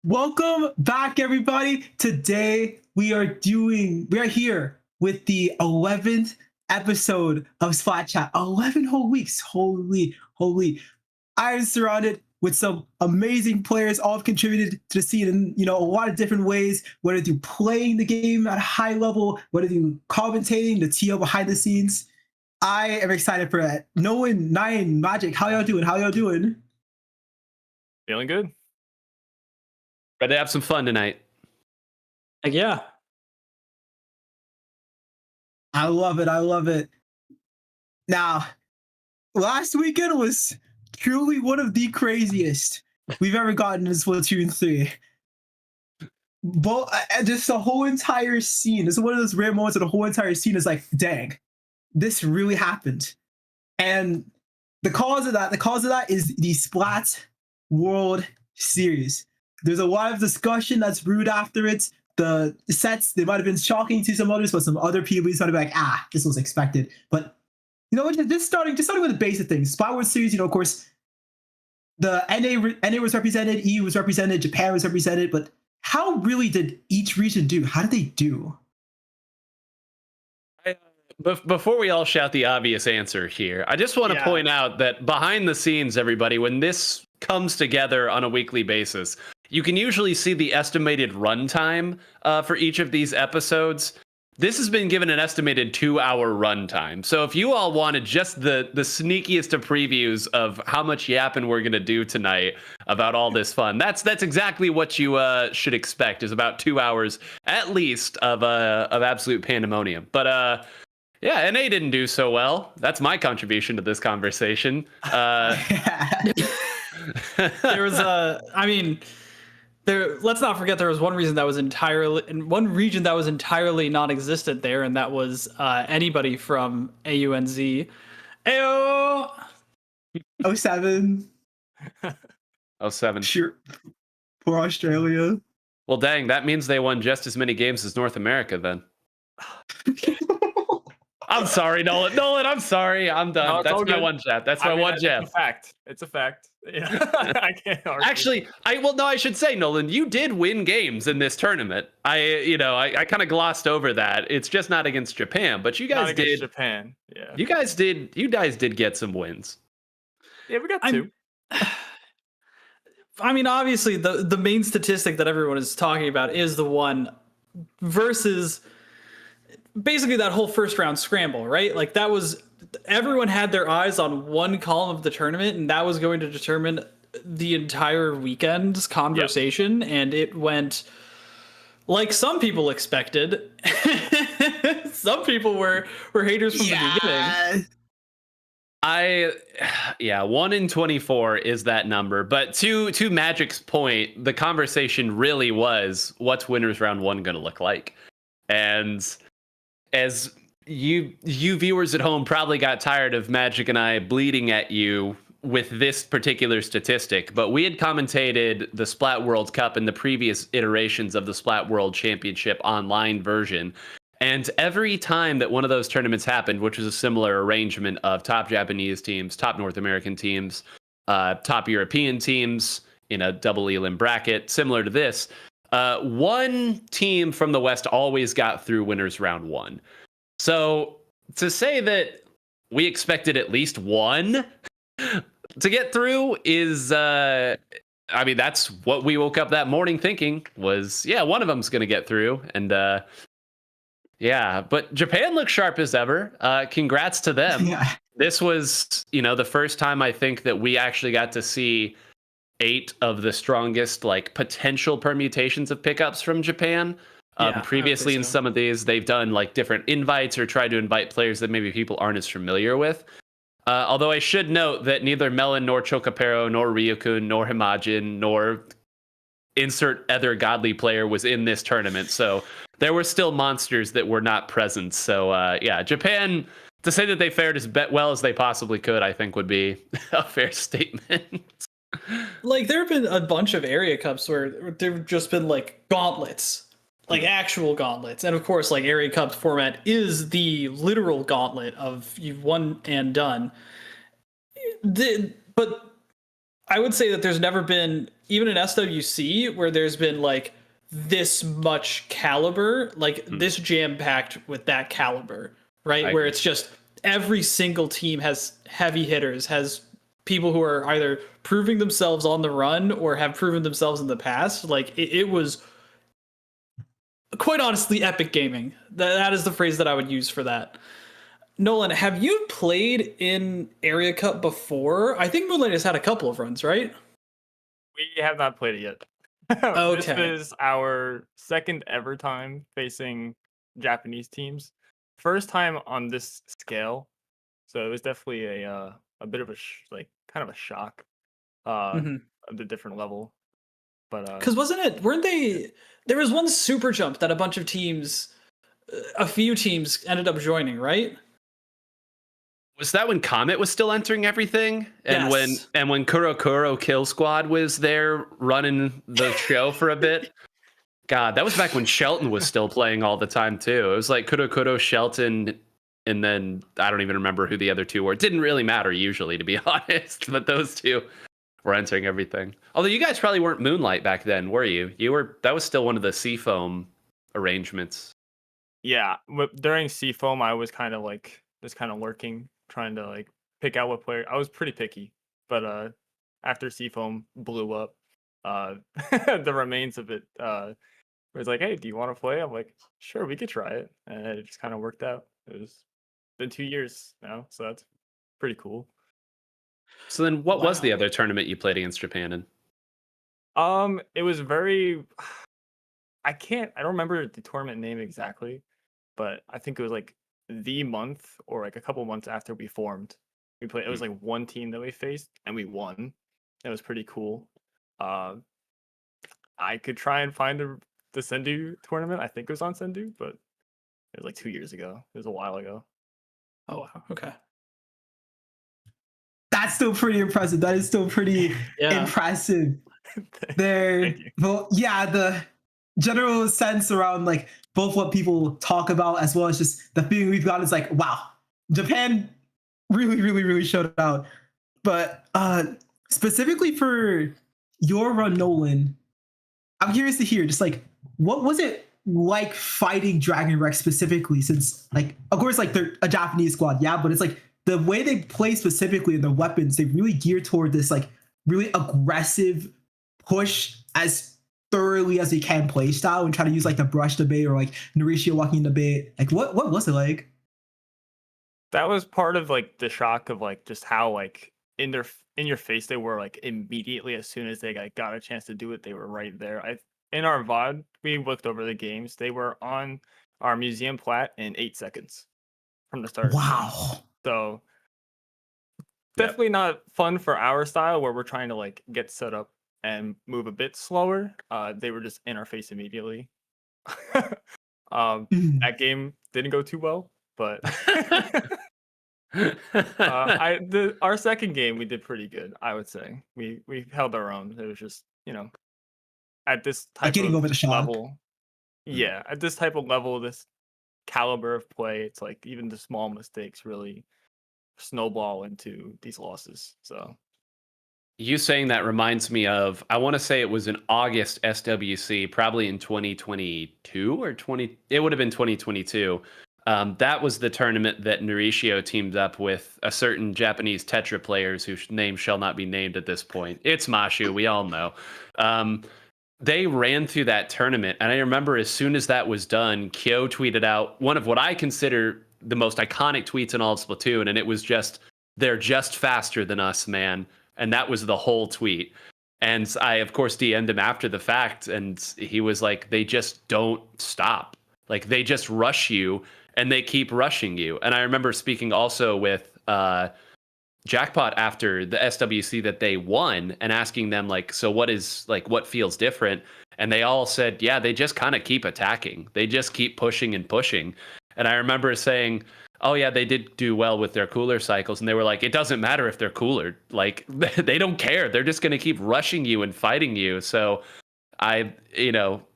Welcome back, everybody. Today we are here with the 11th episode of Splat Chat. 11 whole weeks. Holy. I am surrounded with some amazing players, all have contributed to the scene in a lot of different ways, whether through playing the game at a high level, whether through commentating, the TO behind the scenes. I am excited for that. Nolan, Nine, Magic, how y'all doing? Feeling good. Ready to have some fun tonight. Yeah. I love it. Now, last weekend was truly one of the craziest we've ever gotten in Splatoon 3. But just the whole entire scene, it's one of those rare moments where the whole entire scene is like, dang, this really happened. And the cause of that is the Splat World Series. There's a lot of discussion that's brewed after it. The sets, they might have been shocking to some others, but some other people might have been like, this was expected. But just starting with the basic things. Splat World Series, of course, the NA was represented, EU was represented, Japan was represented, but how really did each region do? How did they do? Before we all shout the obvious answer here, I just want to point out that behind the scenes, everybody, when this comes together on a weekly basis, you can usually see the estimated runtime for each of these episodes. This has been given an estimated 2-hour runtime. So if you all wanted just the sneakiest of previews of how much yapping we're going to do tonight about all this fun, that's exactly what you should expect, is about 2 hours at least of absolute pandemonium. But yeah, NA didn't do so well. That's my contribution to this conversation. There was let's not forget there was one region that was entirely non-existent there, and that was anybody from AUNZ. Ayo! 07. 07. Sure. Poor Australia. Well, dang, that means they won just as many games as North America then. I'm sorry, Nolan. I'm sorry. I'm done. No, that's my one jab. That's my one jab. It's a fact. Yeah. I can't argue. Actually, I should say, Nolan, you did win games in this tournament. I kind of glossed over that. It's just not against Japan, but you guys did. Japan. Yeah. You guys did get some wins. Yeah, we got two. I mean, obviously, the main statistic that everyone is talking about is the one versus basically that whole first round scramble, right? Like that was, everyone had their eyes on one column of the tournament, and that was going to determine the entire weekend's conversation. Yep. And it went like some people expected. Some people were haters from the beginning. 1 in 24 is that number. But to Magic's point, the conversation really was, what's winners round one going to look like? And as you viewers at home probably got tired of Magic and I bleeding at you with this particular statistic, but we had commentated the Splat World Cup and the previous iterations of the Splat World Championship online version. And every time that one of those tournaments happened, which was a similar arrangement of top Japanese teams, top North American teams, top European teams in a double elim bracket, similar to this, one team from the West always got through winners round one. So to say that we expected at least one to get through is, that's what we woke up that morning thinking was, one of them's going to get through. And but Japan looks sharp as ever. Congrats to them. Yeah. This was, the first time I think that we actually got to see 8 of the strongest potential permutations of pickups from Japan. Previously in some of these, they've done different invites or tried to invite players that maybe people aren't as familiar with. Although I should note that neither Melon nor Chocopero nor Ryukun nor Himajin nor insert other godly player was in this tournament. So there were still monsters that were not present. So Japan, to say that they fared as well as they possibly could, I think would be a fair statement. There have been a bunch of area cups where there've just been gauntlets, actual gauntlets. And of course, area cup format is the literal gauntlet of you've won and done. But I would say that there's never been, even in SWC, where there's been like this much caliber, like this jam packed with that caliber, right? Where it's just every single team has heavy hitters, has people who are either proving themselves on the run or have proven themselves in the past. Like it was quite honestly epic gaming. That is the phrase that I would use for that. Nolan, have you played in Area Cup before? I think Moonlight has had a couple of runs, right? We have not played it yet. Okay. This is our second ever time facing Japanese teams. First time on this scale, so it was definitely a bit of a kind of a shock of the different level. But because weren't they? There was one super jump that a few teams ended up joining, right? Was that when Comet was still entering everything? And Yes. when Kuro Kill Squad was there running the show for a bit? God, that was back when Shelton was still playing all the time too. It was like Kuro, Shelton, and then I don't even remember who the other two were. It didn't really matter usually, to be honest, but those two were entering everything. Although you guys probably weren't Moonlight back then, were you? That was still one of the Seafoam arrangements. yeah, during Seafoam, I was kind of like just kind of lurking, trying to like pick out what player. I was pretty picky, but after Seafoam blew up, the remains of it was like, hey, do you want to play? I'm like, sure, we could try it, and it just kind of worked out. It was been 2 years now, so that's pretty cool. So then what was Wow. the other tournament you played against Japan in? It was very. I don't remember the tournament name exactly, but I think it was like the month or like a couple months after we formed. We played. It was like one team that we faced, and we won. It was pretty cool. I could try and find the Sendu tournament. I think it was on Sendu, but it was like 2 years ago. It was a while ago. Oh wow. Okay. That's still pretty impressive. That is still pretty impressive. There, well, yeah, the general sense around like both what people talk about as well as just the feeling we've got is like, wow, Japan really showed out. But specifically for your run, Nolan, I'm curious to hear just like what was it like fighting Dragon Rex specifically, since like of course like they're a Japanese squad, yeah, but it's like the way they play specifically in their weapons, they really gear toward this like really aggressive push as thoroughly as they can play style and try to use like the brush debate or like Norishio walking debate. Like what was it like? That was part of like the shock of like just how like in your face they were like immediately as soon as they got a chance to do it, they were right there. In our VOD, we looked over the games. They were on our museum plat in 8 seconds from the start. Wow. So definitely not fun for our style where we're trying to like get set up and move a bit slower. They were just in our face immediately. That game didn't go too well, but our second game we did pretty good. I would say we held our own. It was just at this type getting of over the shock. level. Yeah, at this type of level, this caliber of play, it's like even the small mistakes really snowball into these losses. So you saying that reminds me of, I want to say it was in August SWC, probably in 2022 or it would have been 2022. That was the tournament that Norishio teamed up with a certain Japanese Tetra players whose name shall not be named at this point. It's Mashu, we all know. They ran through that tournament, and I remember as soon as that was done, Kyo tweeted out one of what I consider the most iconic tweets in all of Splatoon, and it was just, they're just faster than us, man. And that was the whole tweet. And I, of course, DM'd him after the fact, and he was like, they just don't stop. Like, they just rush you, and they keep rushing you. And I remember speaking also with Jackpot after the SWC that they won and asking them, like, so what feels different? And they all said, yeah, they just kind of keep attacking. They just keep pushing and pushing. And I remember saying, oh yeah, they did do well with their cooler cycles. And they were like, it doesn't matter if they're cooler. Like, they don't care. They're just going to keep rushing you and fighting you. So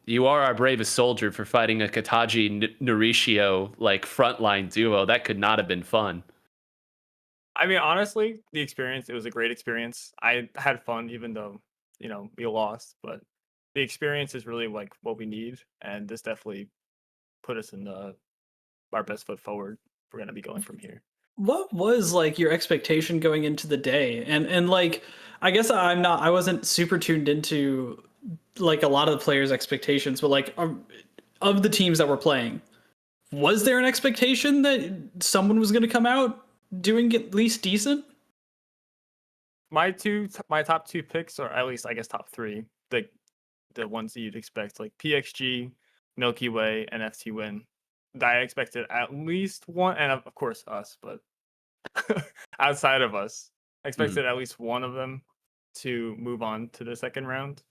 you are our bravest soldier for fighting a Kataji Norishio like frontline duo. That could not have been fun. I mean, honestly, the experience, it was a great experience. I had fun, even though, we lost, but the experience is really like what we need. And this definitely put us in our best foot forward. We're going to be going from here. What was like your expectation going into the day? And like, I guess I wasn't super tuned into like a lot of the players' expectations, but like of the teams that were playing, was there an expectation that someone was going to come out doing at least decent? My top two picks, or at least I guess top three, the ones that you'd expect, like PXG, Milky Way, and FT Win. I expected at least one, and of course us, but outside of us, I expected at least one of them to move on to the second round.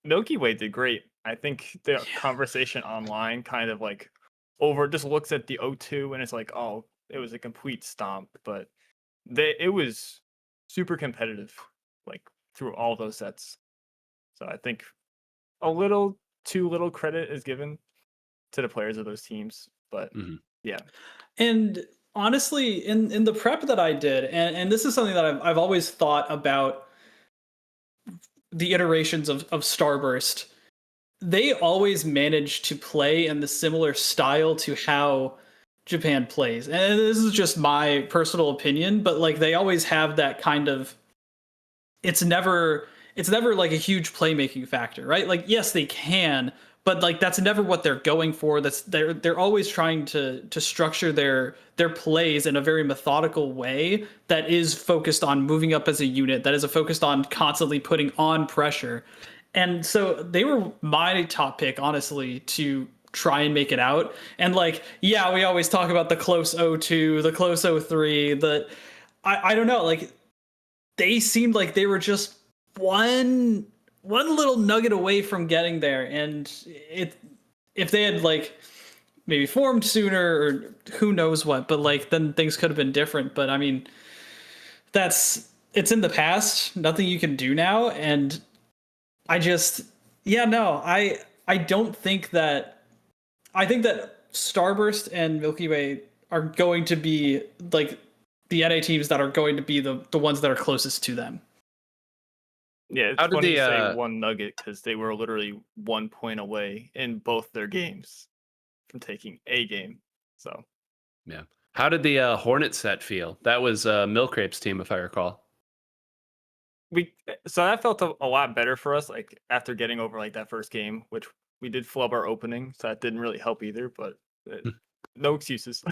Milky Way did great. I think the conversation online kind of like just looks at the O2 and it's like, oh, it was a complete stomp, but it was super competitive, like through all those sets. So I think too little credit is given to the players of those teams, but yeah. And honestly, in the prep that I did, and this is something that I've always thought about the iterations of Starburst, they always manage to play in the similar style to how Japan plays. And this is just my personal opinion, but like they always have that kind of, it's never like a huge playmaking factor, right? Like yes, they can, but like that's never what they're going for. They're always trying to structure their plays in a very methodical way that is focused on moving up as a unit, that is focused on constantly putting on pressure. And so they were my top pick, honestly, to try and make it out. And like, yeah, we always talk about the close 0-2, the close 0-3, I don't know, like they seemed like they were just one little nugget away from getting there. And if they had like maybe formed sooner or who knows what, but like then things could have been different. But I mean, it's in the past, nothing you can do now. And I don't think that, I think that Starburst and Milky Way are going to be like the NA teams that are going to be the ones that are closest to them. Yeah, it's funny to say one nugget because they were literally 1 point away in both their games from taking a game. So, yeah. How did the Hornet set feel? That was Milkrape's team, if I recall. So that felt a lot better for us. Like after getting over like that first game, which we did flub our opening, so that didn't really help either. But no excuses.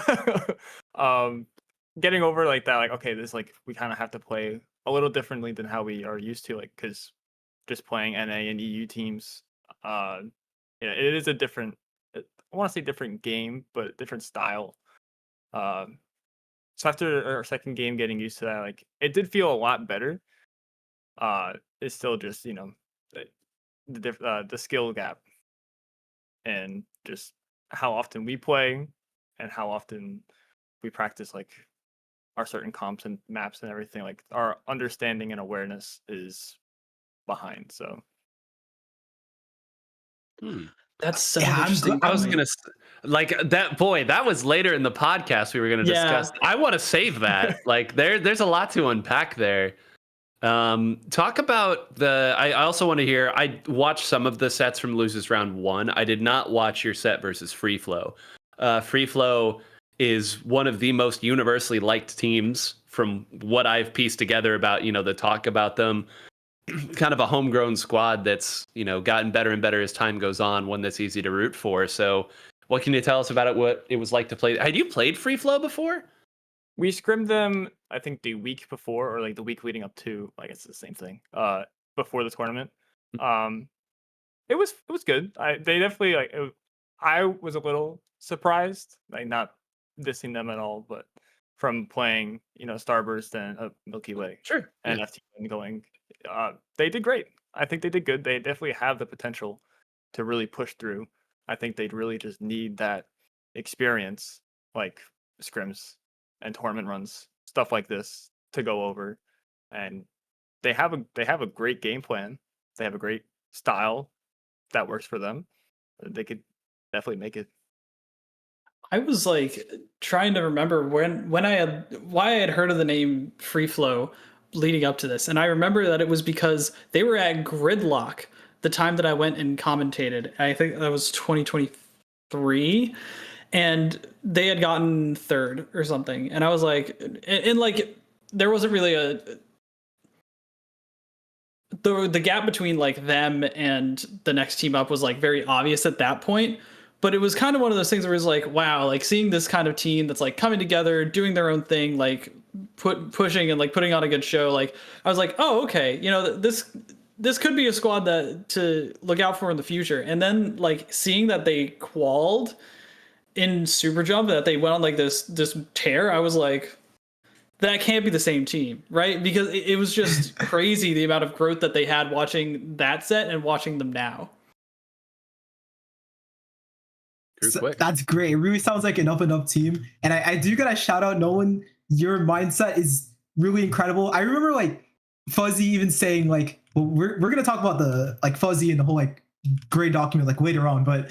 Getting over like that, like okay, this like we kind of have to play a little differently than how we are used to, like because just playing NA and EU teams, it is a different. I want to say different game, but different style. So after our second game, getting used to that, like it did feel a lot better. It's still just the skill gap and just how often we play and how often we practice like our certain comps and maps and everything. Like our understanding and awareness is behind. So that's so interesting. I was gonna like that. Boy, that was later in the podcast we were gonna discuss. I want to save that. Like there's a lot to unpack there. Talk about I also want to hear, I watched some of the sets from Losers Round 1. I did not watch your set versus Free Flow. Free Flow is one of the most universally liked teams from what I've pieced together about, the talk about them. Kind of a homegrown squad that's, gotten better and better as time goes on, one that's easy to root for. So what can you tell us about it, what it was like to play? Had you played Free Flow before? We scrimmed them, I think, the week before, or like the week leading up to, I guess it's the same thing. Before the tournament, it was good. They definitely I was a little surprised, like not dissing them at all, but from playing, Starburst and Milky Way, sure, and FT and going, they did great. I think they did good. They definitely have the potential to really push through. I think they'd really just need that experience, like scrims and tournament runs, stuff like this to go over. And they have a great game plan. They have a great style that works for them. They could definitely make it. I was like trying to remember when I had why I had heard of the name Free Flow leading up to this, and I remember that it was because they were at Gridlock the time that I went and commentated. I think that was 2023, and they had gotten third or something, and I was like, and like there wasn't really a the gap between like them and the next team up was like very obvious at that point. But it was kind of one of those things where it's like, wow, like seeing this kind of team that's like coming together, doing their own thing, like pushing and like putting on a good show. Like I was like, oh, okay, you know, this could be a squad that to look out for in the future. And then like seeing that they qualled in Super Jump, that they went on like this tear, I was like, that can't be the same team, right? Because it was just crazy the amount of growth that they had watching that set and watching them now. Quick. That's great. It really sounds like an up and up team. And I do gotta shout out Nolan. Your mindset is really incredible. I remember like Fuzzy even saying like, well, we're gonna talk about the like Fuzzy and the whole like grade document like later on. But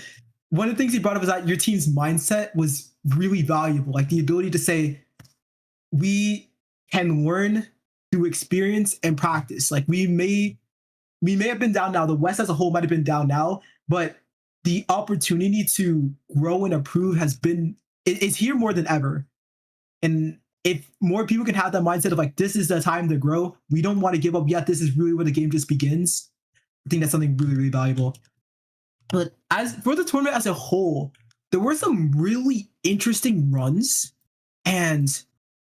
one of the things he brought up is that your team's mindset was really valuable. Like the ability to say, we can learn through experience and practice. Like we may have been down now. The West as a whole might have been down now, but the opportunity to grow and improve is here more than ever. And if more people can have that mindset of like, this is the time to grow, we don't want to give up yet, this is really where the game just begins, I think that's something really, really valuable. But as for the tournament as a whole, there were some really interesting runs. And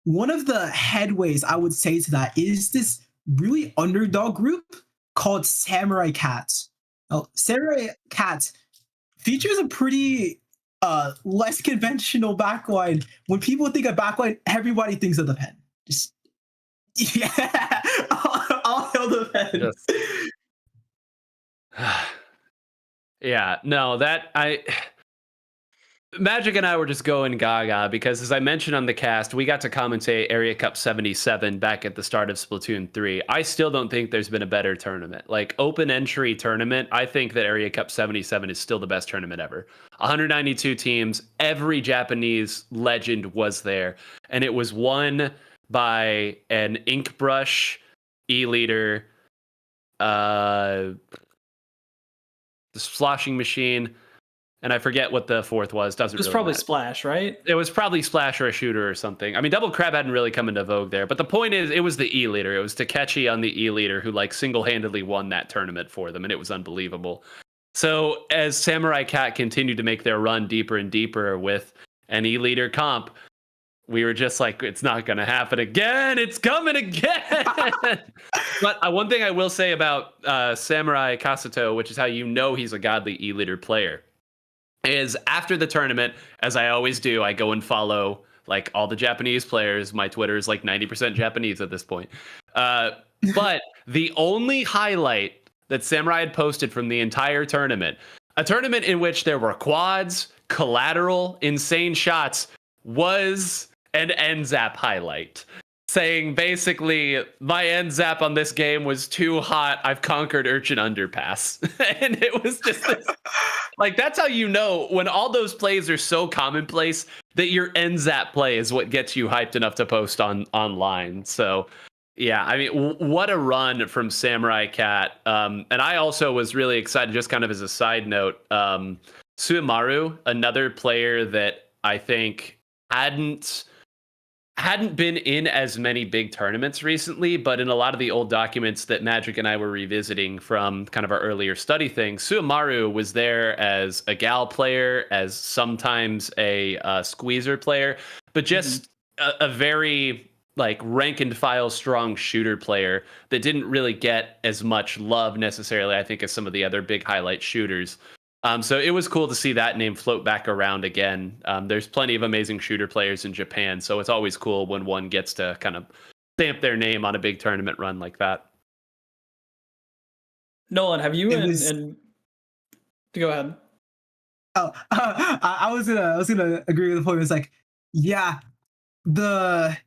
one of the headways I would say to that is this really underdog group called Samurai Cats. Now, Samurai Cats features a pretty less conventional backline. When people think of backline, everybody thinks of the pen. Just yeah, I'll hail the pen. Yeah, no, Magic and I were just going gaga because, as I mentioned on the cast, we got to commentate Area Cup 77 back at the start of Splatoon 3. I still don't think there's been a better tournament. Like, open entry tournament, I think that Area Cup 77 is still the best tournament ever. 192 teams, every Japanese legend was there, and it was won by an ink brush, E-leader, the sloshing machine, and I forget what the fourth was. It was probably Splash, right? It was probably Splash or a shooter or something. I mean, Double Crab hadn't really come into vogue there, but the point is, it was the E-leader. It was Takechi on the E-leader who like single-handedly won that tournament for them, and it was unbelievable. So as Samurai Cat continued to make their run deeper and deeper with an E-leader comp, we were just like, it's not going to happen again. It's coming again. But one thing I will say about Samurai Kasato, which is how you know he's a godly E-leader player, is after the tournament, as I always do, I go and follow like all the Japanese players. My Twitter is like 90% Japanese at this point. But the only highlight that Samurai had posted from the entire tournament, a tournament in which there were quads, collateral, insane shots, was an end zap highlight, saying basically, my end zap on this game was too hot. I've conquered Urchin Underpass. And it was just this, like, that's how you know when all those plays are so commonplace that your end zap play is what gets you hyped enough to post online. So yeah, I mean, what a run from Samurai Cat. And I also was really excited, just kind of as a side note, Suemaru, another player that I think hadn't been in as many big tournaments recently, but in a lot of the old documents that Magic and I were revisiting from kind of our earlier study things, Suemaru was there as a gal player, as sometimes a squeezer player, but just a very like rank and file strong shooter player that didn't really get as much love necessarily, I think, as some of the other big highlight shooters. So it was cool to see that name float back around again. There's plenty of amazing shooter players in Japan, so it's always cool when one gets to kind of stamp their name on a big tournament run like that. Nolan, have you go ahead. Oh, I was gonna agree with the point. It's like, yeah, I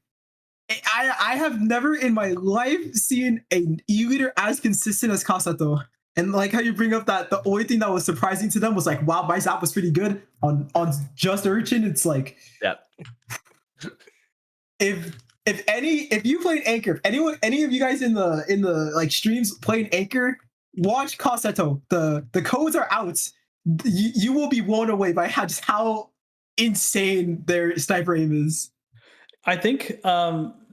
have never in my life seen an E-leader as consistent as Kasato. And like how you bring up that the only thing that was surprising to them was like, wow, my zap was pretty good on just Urchin. It's like, Yeah. if you played Anchor, if any of you guys in the like streams playing Anchor, watch Kaseto. The codes are out. You will be blown away by just how insane their sniper aim is. I think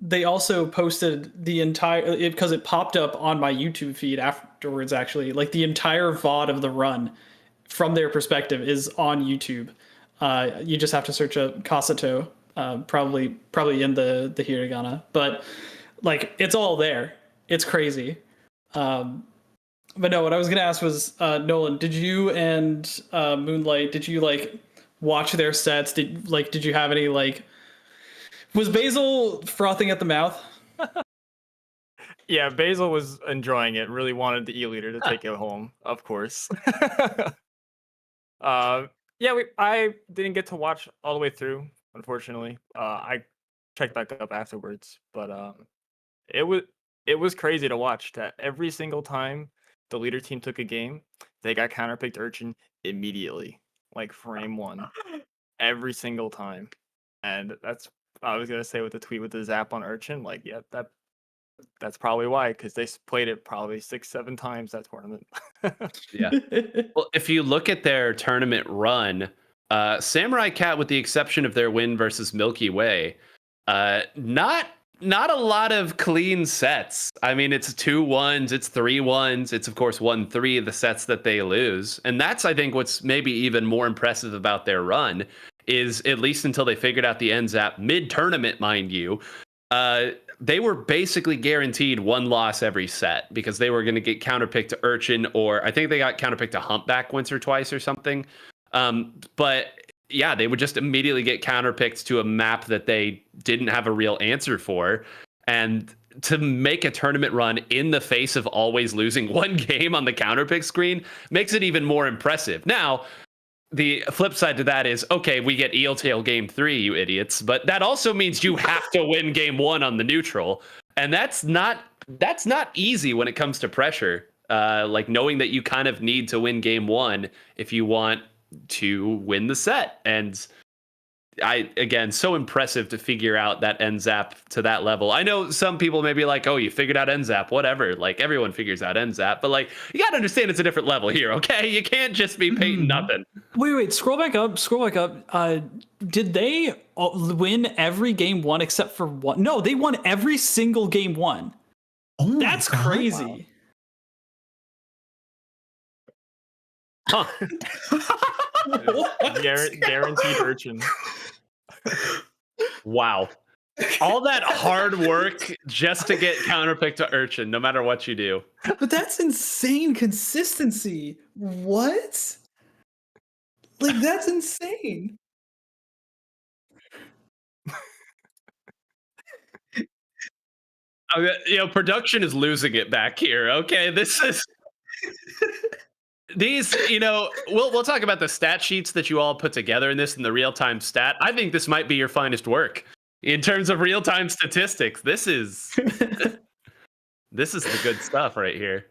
they also posted the entire, because it popped up on my YouTube feed afterwards, actually. Like the entire VOD of the run from their perspective is on YouTube. You just have to search up Kaseto, probably in the hiragana. But like it's all there. It's crazy. But no, what I was gonna ask was, Nolan, did you and Moonlight, did you like watch their sets? Did you have any like, was Basil frothing at the mouth? Yeah, Basil was enjoying it. Really wanted the E leader to take it home, of course. Yeah, I didn't get to watch all the way through, unfortunately. I checked back up afterwards, but it was crazy to watch that every single time the leader team took a game, they got counterpicked Urchin immediately, like frame one, every single time. And that's, I was gonna say with the tweet with the zap on Urchin, like, yeah, that's probably why, because they played it probably 6-7 times that tournament. Yeah. Well, if you look at their tournament run, Samurai Cat, with the exception of their win versus Milky Way, not a lot of clean sets. I mean, it's 2-1s, it's 3-1s, it's of course 1-3, the sets that they lose. And that's, I think, what's maybe even more impressive about their run is, at least until they figured out the NZAP mid-tournament, mind you, they were basically guaranteed one loss every set because they were going to get counterpicked to Urchin, or I think they got counterpicked to Humpback once or twice or something. But yeah, they would just immediately get counterpicked to a map that they didn't have a real answer for. And to make a tournament run in the face of always losing one game on the counterpick screen makes it even more impressive. Now, the flip side to that is, okay, we get Eel Tail game 3, you idiots, but that also means you have to win game 1 on the neutral. And that's not easy when it comes to pressure. Like knowing that you kind of need to win game 1 if you want to win the set. And again, so impressive to figure out that NZAP to that level. I know some people may be like, oh, you figured out NZAP, whatever. Like everyone figures out NZAP, but like you got to understand it's a different level here, okay? You can't just be painting nothing. Wait, scroll back up. Did they win every game 1 except for one? No, they won every single game 1. Oh, that's crazy. Huh. Guaranteed Urchin. Wow. All that hard work just to get counterpicked to Urchin, no matter what you do. But that's insane consistency. What? Like, that's insane. Production is losing it back here. Okay, this is... These, we'll talk about the stat sheets that you all put together in this and the real-time stat. I think this might be your finest work in terms of real-time statistics. This is the good stuff right here.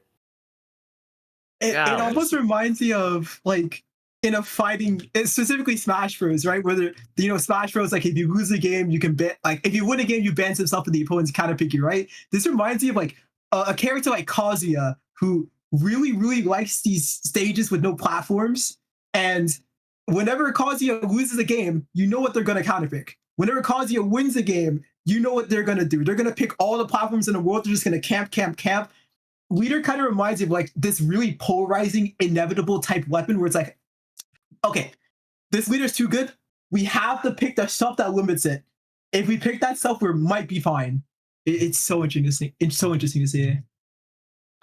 It almost reminds me of like in a fighting, specifically Smash Bros, right? Whether Smash Bros, like if you lose a game, you can ban, like if you win a game, you ban yourself and the opponent's counterpick you, right? This reminds me of like a character like Kazuya who really, really likes these stages with no platforms. And whenever Kazuya loses a game, you know what they're going to counterpick. Whenever Kazuya wins a game, you know what they're going to do. They're going to pick all the platforms in the world. They're just going to camp. Leader kind of reminds me of like this really polarizing, inevitable type weapon where it's like, okay, this leader's too good. We have to pick the stuff that limits it. If we pick that stuff, we might be fine. It's so interesting. It's so interesting to see.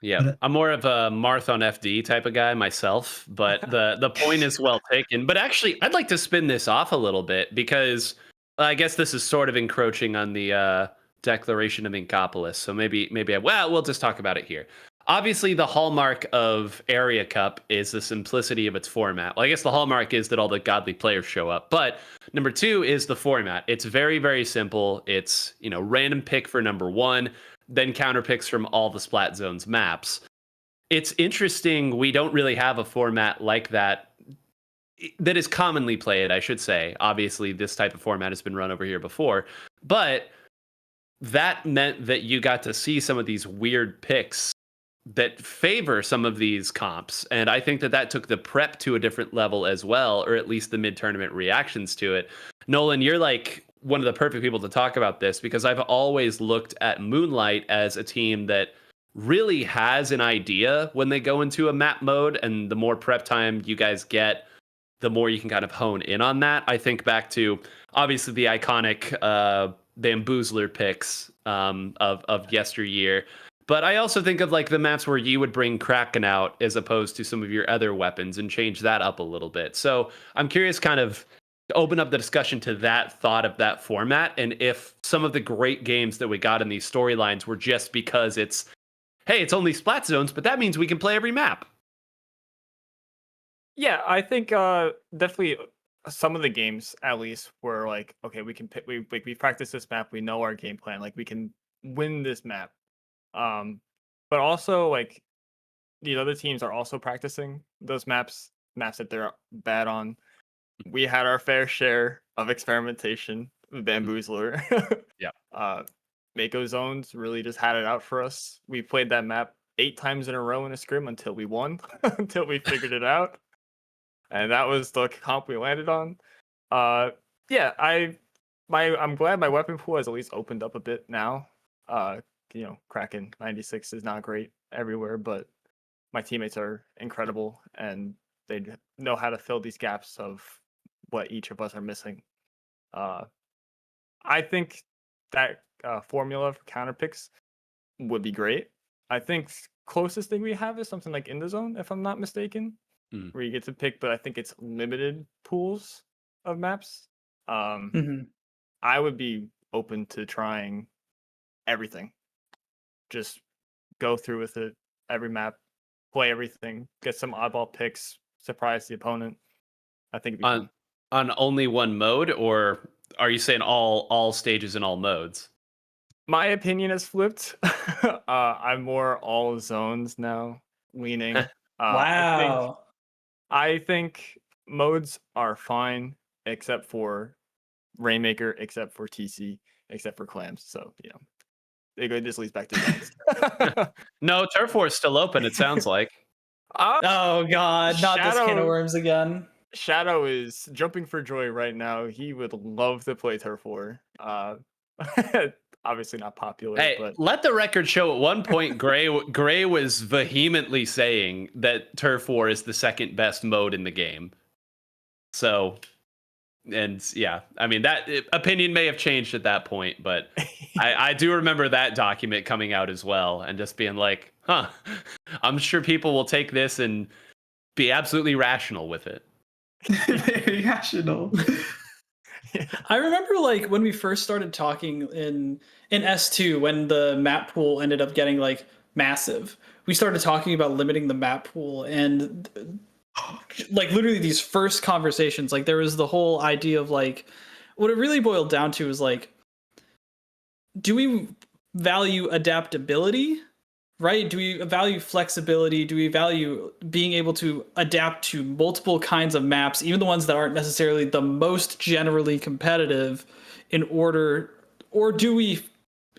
Yeah, I'm more of a Marth on FD type of guy myself, but the point is well taken. But actually, I'd like to spin this off a little bit because I guess this is sort of encroaching on the declaration of Inkopolis. So maybe we'll just talk about it here. Obviously, the hallmark of Area Cup is the simplicity of its format. Well, I guess the hallmark is that all the godly players show up. But number 2 is the format. It's very, very simple. It's, random pick for number 1. Then counter picks from all the Splat Zones maps. it's interesting. We don't really have a format like that is commonly played, I should say. Obviously, this type of format has been run over here before, but that meant that you got to see some of these weird picks that favor some of these comps. And I think that took the prep to a different level as well, or at least the mid-tournament reactions to it. Nolan, you're like one of the perfect people to talk about this, because I've always looked at Moonlight as a team that really has an idea when they go into a map mode, and the more prep time you guys get, the more you can kind of hone in on that. I think back to obviously the iconic Bamboozler picks of yesteryear. But I also think of like the maps where you would bring Kraken out as opposed to some of your other weapons and change that up a little bit. So I'm curious, kind of open up the discussion to that thought of that format, and if some of the great games that we got in these storylines were just because it's, hey, it's only Splat zones, but that means we can play every map. Yeah, I think definitely some of the games at least were like, okay, we can pick, we practice this map, we know our game plan, like we can win this map. But also like these other teams are also practicing those maps that they're bad on. We had our fair share of experimentation with Bamboozler. Yeah. Mako Zones really just had it out for us. We played that map 8 times in a row in a scrim until we won, until we figured it out. And that was the comp we landed on. Yeah, I'm glad my weapon pool has at least opened up a bit now. Kraken 96 is not great everywhere, but my teammates are incredible, and they know how to fill these gaps of what each of us are missing. I think that formula for counter picks would be great. I think closest thing we have is something like In the Zone, if I'm not mistaken, where you get to pick, but I think it's limited pools of maps. I would be open to trying everything. Just go through with it, every map, play everything, get some oddball picks, surprise the opponent. I think it'd be fun. On only one mode, or are you saying all stages and all modes? My opinion has flipped. I'm more all zones now, leaning. Wow. I think modes are fine, except for Rainmaker, except for TC, except for Clams. So, it just leads back to zones. No, Turf War is still open, it sounds like. Oh, God. Not this can of worms again. Shadow is jumping for joy right now. He would love to play Turf War. Obviously not popular. Hey, but let the record show at one point Gray was vehemently saying that Turf War is the second best mode in the game. So, and yeah, I mean, that opinion may have changed at that point, but I do remember that document coming out as well and just being like, I'm sure people will take this and be absolutely rational with it. Very rational. I remember like when we first started talking in S2, when the map pool ended up getting like massive, we started talking about limiting the map pool, and like literally these first conversations, like there was the whole idea of like, what it really boiled down to is like, do we value adaptability? Right? Do we value flexibility? Do we value being able to adapt to multiple kinds of maps, even the ones that aren't necessarily the most generally competitive, in order, or do we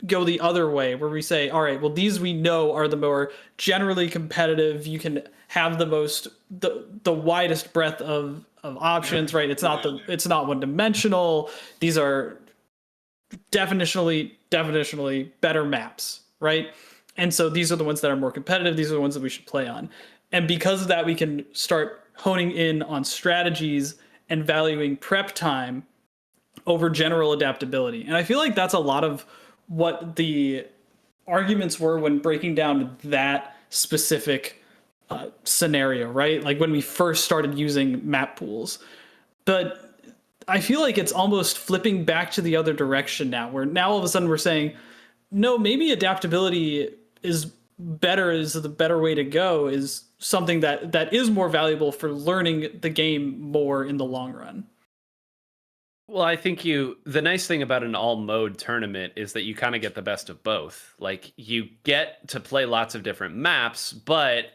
go the other way where we say, all right, well, these we know are the more generally competitive. You can have the widest breadth of options, right? It's not one dimensional. These are definitionally better maps, right? And so these are the ones that are more competitive. These are the ones that we should play on. And because of that, we can start honing in on strategies and valuing prep time over general adaptability. And I feel like that's a lot of what the arguments were when breaking down that specific scenario, right? Like when we first started using map pools. But I feel like it's almost flipping back to the other direction now, where now all of a sudden we're saying, no, maybe adaptability is the better way to go, is something that is more valuable for learning the game more in the long run. Well, I think the nice thing about an all mode tournament is that you kind of get the best of both. Like, you get to play lots of different maps, but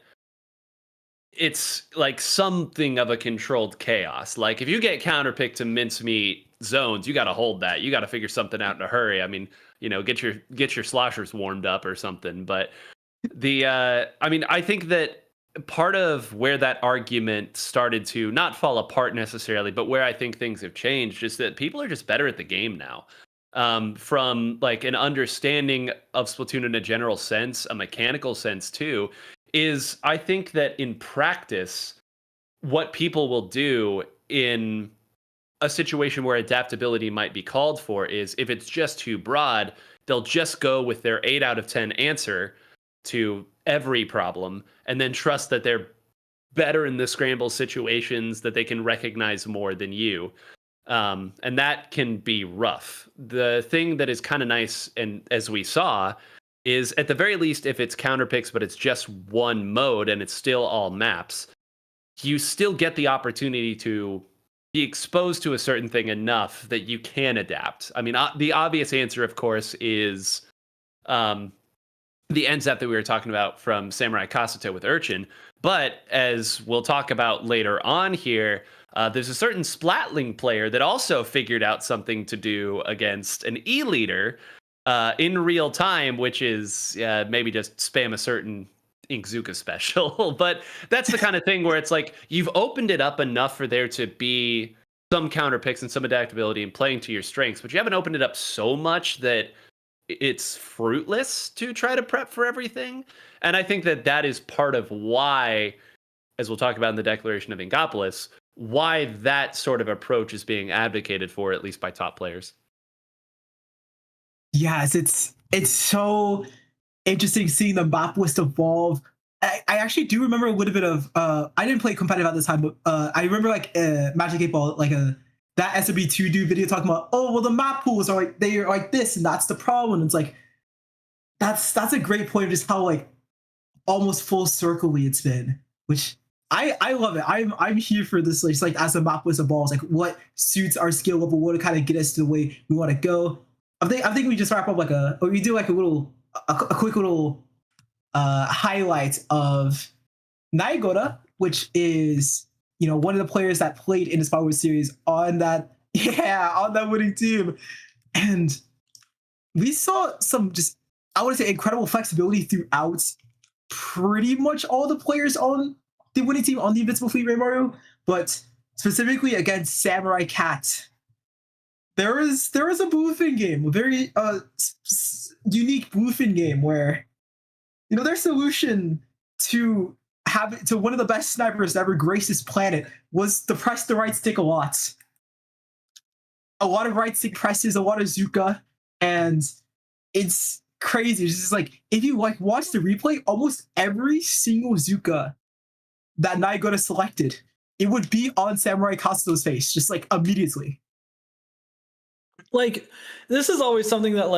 it's like something of a controlled chaos. Like if you get counterpicked to mincemeat zones, you got to hold that. You got to figure something out in a hurry. I mean, get your sloshers warmed up or something. But I think that part of where that argument started to not fall apart necessarily, but where I think things have changed is that people are just better at the game now. From like an understanding of Splatoon in a general sense, a mechanical sense too, is I think that in practice, what people will do in a situation where adaptability might be called for is if it's just too broad, they'll just go with their 8 out of 10 answer to every problem and then trust that they're better in the scramble situations, that they can recognize more than you. And that can be rough. The thing that is kind of nice, and as we saw, is at the very least, if it's counterpicks, but it's just one mode and it's still all maps, you still get the opportunity to be exposed to a certain thing enough that you can adapt. I mean, the obvious answer, of course, is the NZAP that we were talking about from Samurai Kasuto with Urchin. But as we'll talk about later on here, there's a certain Splatling player that also figured out something to do against an E-leader in real time, which is maybe just spam a certain Inkzuka special. But that's the kind of thing where it's like you've opened it up enough for there to be some counter picks and some adaptability and playing to your strengths, but you haven't opened it up so much that it's fruitless to try to prep for everything. And I think that that is part of why, as we'll talk about in the Declaration of Ingopolis, why that sort of approach is being advocated for, at least by top players. Yes, it's so interesting seeing the map list evolve. I actually do remember a little bit of I didn't play competitive at the time, but I remember like Magic 8 Ball, like that SMB2 dude video talking about, oh well, the map pools are like they're like this and that's the problem. And it's like that's a great point of just how like almost full circle-y it's been, which I love it. I'm here for this, like as the map list evolves, like what suits our skill level, what to kind of get us to the way we want to go. I think we just wrap up or we do like a quick little highlight of Naigora, which is one of the players that played in the Splat World Series on that winning team, and we saw some just I want to say incredible flexibility throughout pretty much all the players on the winning team on the Invincible Fleet Mario, but specifically against Samurai Cat. There was a bluefin game, a very unique bluefin game where their solution to one of the best snipers to ever grace this planet was to press the right stick a lot. A lot of right stick presses, a lot of Zuka, and it's crazy. It's just like if you watch the replay, almost every single Zuka that Naigora selected, it would be on Samurai Kasuto's face, just like immediately. Like, this is always something that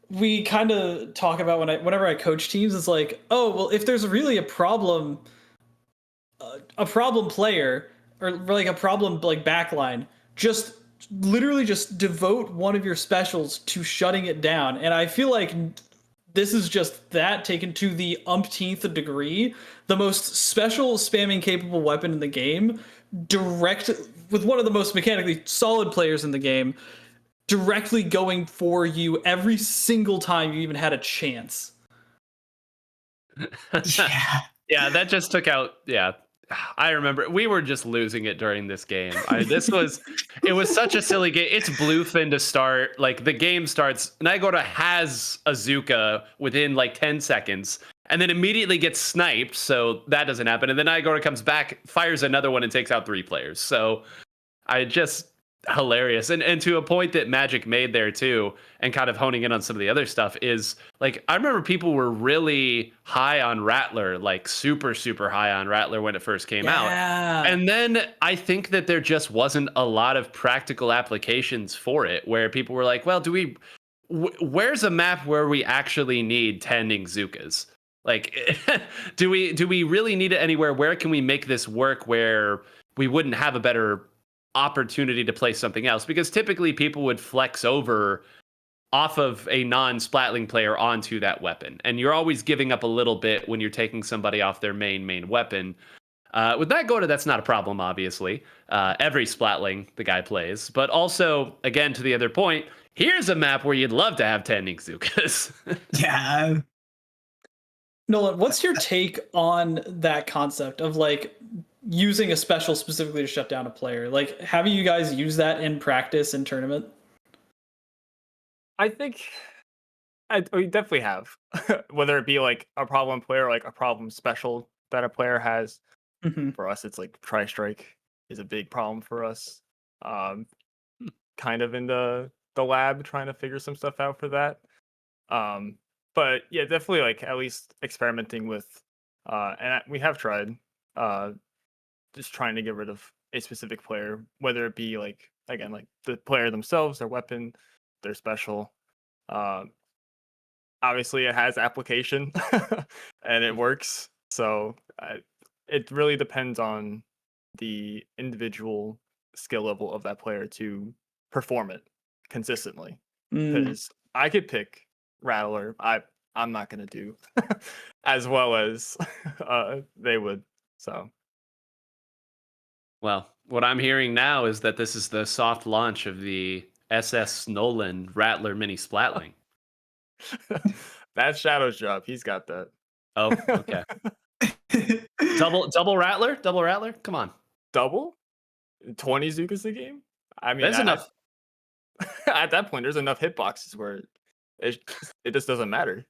we kind of talk about whenever I coach teams. It's like, oh well, if there's really a problem player or like a problem backline, just literally just devote one of your specials to shutting it down. And I feel like this is just that taken to the umpteenth degree. The most special spamming capable weapon in the game, direct with one of the most mechanically solid players in the game, directly going for you every single time you even had a chance. Yeah, that just took out. Yeah, I remember we were just losing it during this game. It was such a silly game. It's bluefin to start. Like the game starts, Naigora has a Zuka within 10 seconds, and then immediately gets sniped. So that doesn't happen. And then Naigora comes back, fires another one, and takes out 3 players. So hilarious. And to a point that Magic made there too, and kind of honing in on some of the other stuff is I remember people were really high on Rattler, super, super high on Rattler when it first came out. And then I think that there just wasn't a lot of practical applications for it where people were like, well, where's a map where we actually need 10 Inkzukas? Do we really need it anywhere? Where can we make this work where we wouldn't have a better opportunity to play something else? Because typically people would flex over off of a non-Splatling player onto that weapon, and you're always giving up a little bit when you're taking somebody off their main weapon. With that Gota, that's not a problem, obviously. Every Splatling the guy plays. But also, again, to the other point, here's a map where you'd love to have 10 Inkzukas. Yeah. Nolan, what's your take on that concept of like using a special specifically to shut down a player? Like, have you guys used that in practice and tournament? I think we definitely have. Whether it be like a problem player or like a problem special that a player has. Mm-hmm. For us, it's like Tri-Strike is a big problem for us. Kind of in the lab trying to figure some stuff out for that. But yeah, definitely like at least experimenting with we have tried just trying to get rid of a specific player, whether it be like again like the player themselves, their weapon, their special. Obviously it has application and it works. So it really depends on the individual skill level of that player to perform it consistently. Because I could pick Rattler. I'm not gonna do as well as they would. So Well, what I'm hearing now is that this is the soft launch of the SS Nolan Rattler Mini Splatling. that's Shadow's job. He's got that. Oh, okay. Double Rattler? Double Rattler? Come on. Double? 20 Zukas a game? I mean, That's enough. At that point, there's enough hitboxes where it just doesn't matter.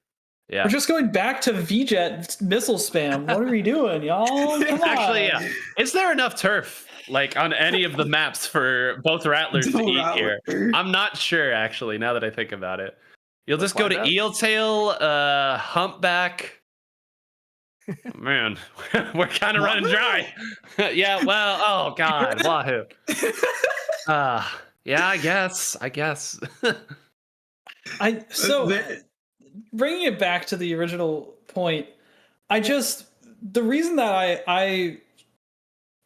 Yeah. We're just going back to VJet missile spam. What are we doing, y'all? Come Actually, on. yeah. Is there enough turf like on any of the maps for both Rattlers to eat here? I'm not sure, actually, now that I think about it. You'll just go to Eeltail, Humpback. Man, we're kind of running dry. Yeah, well, oh god, Wahoo. Yeah, I guess. Bringing it back to the original point, the reason that I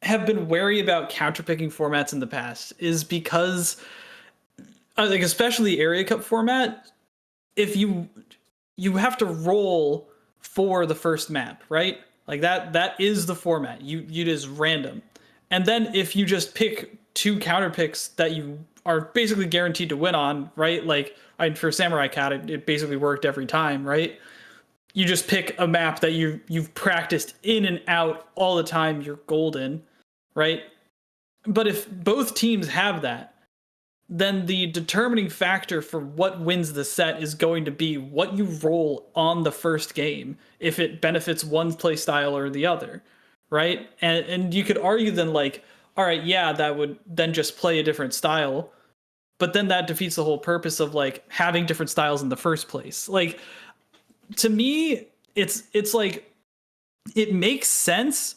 have been wary about counterpicking formats in the past is because like especially area cup format, if you have to roll for the first map, right? Like that is the format. You just random. And then if you just pick two counter picks that you are basically guaranteed to win on, right? Like for Samurai Cat, it basically worked every time, right? You just pick a map that you've practiced in and out all the time, you're golden, right? But if both teams have that, then the determining factor for what wins the set is going to be what you roll on the first game, if it benefits one play style or the other, right? And you could argue then like, all right, yeah, that would then just play a different style, but then that defeats the whole purpose of like having different styles in the first place. Like to me, it's like it makes sense,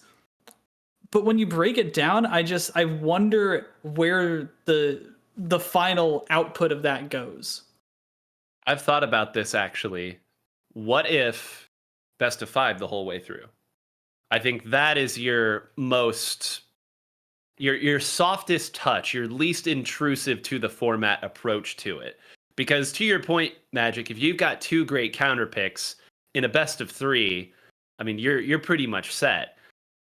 but when you break it down, I wonder where the final output of that goes. I've thought about this actually. What if best of 5 the whole way through? I think that is your most your softest touch, your least intrusive to the format approach to it. Because to your point, Magic, if you've got two great counter picks in a best of 3, I mean you're pretty much set.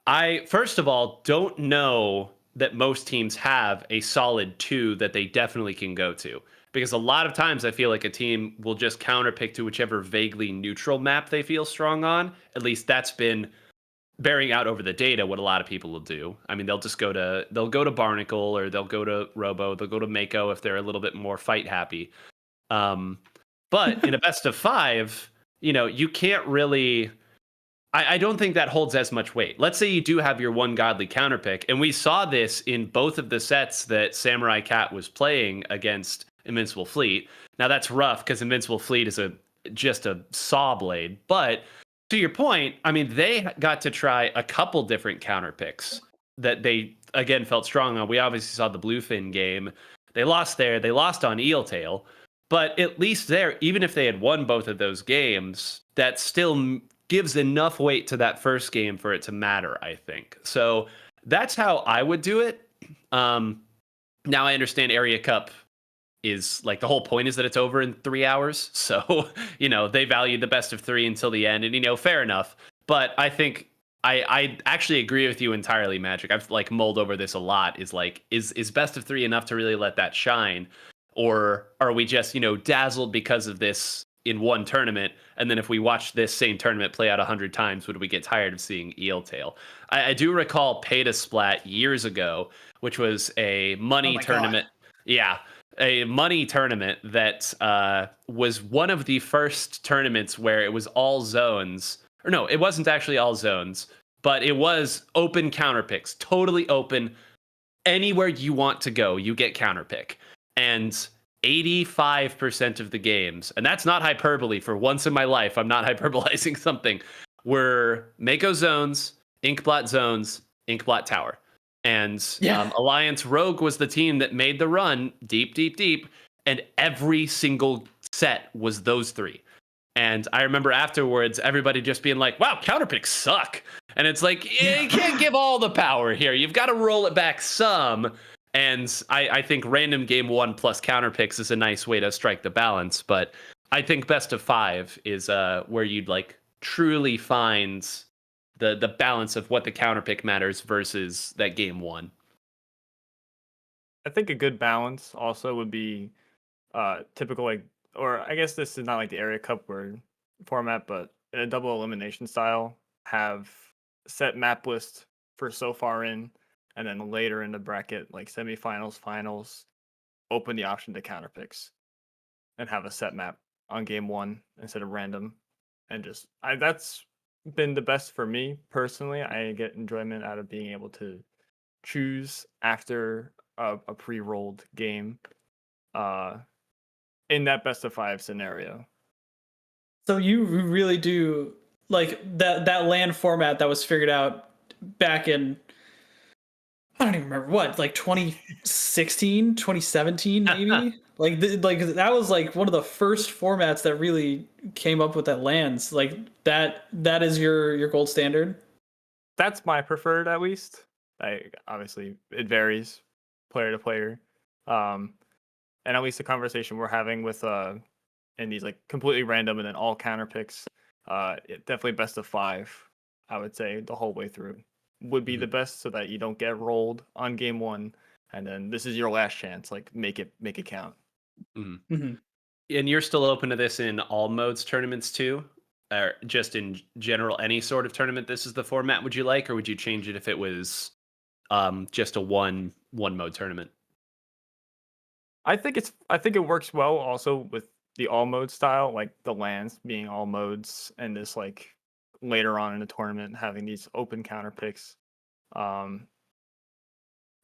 I first of all don't know that most teams have a solid 2 that they definitely can go to. Because a lot of times I feel like a team will just counterpick to whichever vaguely neutral map they feel strong on. At least that's been bearing out over the data what a lot of people will do. I mean, they'll go to Barnacle, or they'll go to Robo, they'll go to Mako if they're a little bit more fight happy. But in a best of 5, you can't really... I don't think that holds as much weight. Let's say you do have your one godly counterpick, and we saw this in both of the sets that Samurai Cat was playing against Invincible Fleet. Now that's rough because Invincible Fleet is just a saw blade. But to your point, I mean, they got to try a couple different counterpicks that they again felt strong on. We obviously saw the Bluefin game. They lost there. They lost on Eeltail. But at least there, even if they had won both of those games, that still gives enough weight to that first game for it to matter, I think. So that's how I would do it. Now I understand Area Cup is like the whole point is that it's over in 3 hours. So, they value the best of 3 until the end, and fair enough. But I think I actually agree with you entirely, Magic. I've like mulled over this a lot. Is like, is best of 3 enough to really let that shine, or are we just dazzled because of this in one tournament, and then if we watch this same tournament play out 100 times, would we get tired of seeing Eel Tail? I do recall Pay to Splat years ago, which was a money tournament. Yeah, a money tournament that was one of the first tournaments where it was all zones. Or no, it wasn't actually all zones, but it was open counter picks, totally open. Anywhere you want to go, you get counter pick. And 85% of the games, and that's not hyperbole. For once in my life, I'm not hyperbolizing something, were Mako zones, Inkblot zones, Inkblot tower. And Alliance Rogue was the team that made the run deep, deep, deep. And every single set was those 3. And I remember afterwards, everybody just being like, wow, counterpicks suck. And it's like, you can't give all the power here. You've got to roll it back some. And I think random game 1 plus counterpicks is a nice way to strike the balance. But I think best of 5 is where you'd like truly find the balance of what the counterpick matters versus that game 1. I think a good balance also would be typical, like, or I guess this is not like the area cup format, but in a double elimination style, have set map list for so far in, and then later in the bracket, like semifinals, finals, open the option to counter picks, and have a set map on game 1 instead of random, and just that's been the best for me personally. I get enjoyment out of being able to choose after a pre-rolled game. In that best of 5 scenario. So you really do like that LAN format that was figured out back in, I don't even remember what, like 2016, 2017 maybe. like that was like one of the first formats that really came up with that LANs. Like that is your gold standard. That's my preferred, at least. Obviously it varies player to player. And at least the conversation we're having with in these like completely random and then all counter picks, definitely best of 5, I would say the whole way through would be the best, so that you don't get rolled on game 1, and then this is your last chance. Like make it count. Mm-hmm. Mm-hmm. And you're still open to this in all modes tournaments too, or just in general any sort of tournament? This is the format. Would you like, or would you change it if it was just a one mode tournament? I think it works well also with the all mode style, like the LANs being all modes, and this like later on in the tournament having these open counter picks.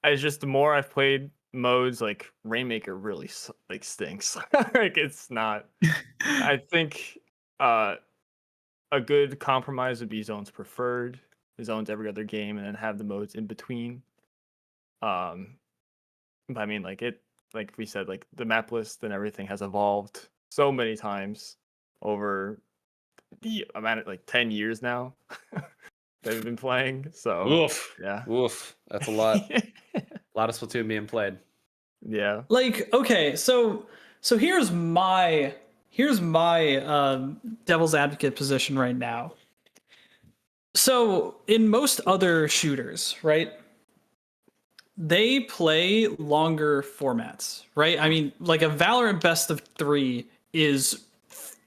It's just the more I've played modes, like Rainmaker really like stinks. Like it's not. I think a good compromise would be zones preferred, zones every other game, and then have the modes in between. But I mean, like we said, like the map list and everything has evolved so many times over the amount of like 10 years now that we've been playing. So oof, that's a lot. A lot of Splatoon being played. Yeah. Like, okay, so here's my devil's advocate position right now. So in most other shooters, right, they play longer formats, right? I mean, like a Valorant best of 3 is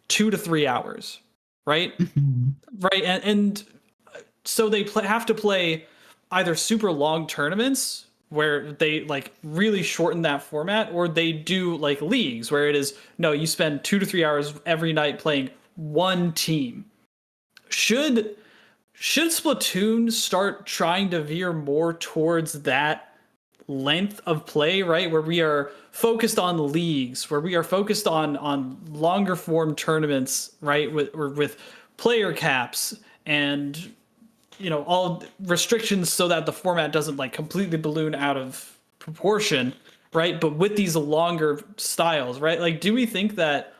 2 to 3 hours, right? Right, and so they have to play either super long tournaments where they like really shorten that format, or they do like leagues where it is, no, you spend 2 to 3 hours every night playing one team. Should Splatoon start trying to veer more towards that length of play, right, where we are focused on leagues, where we are focused on longer form tournaments, right, with player caps and all restrictions, so that the format doesn't like completely balloon out of proportion, right? But with these longer styles, right, like do we think that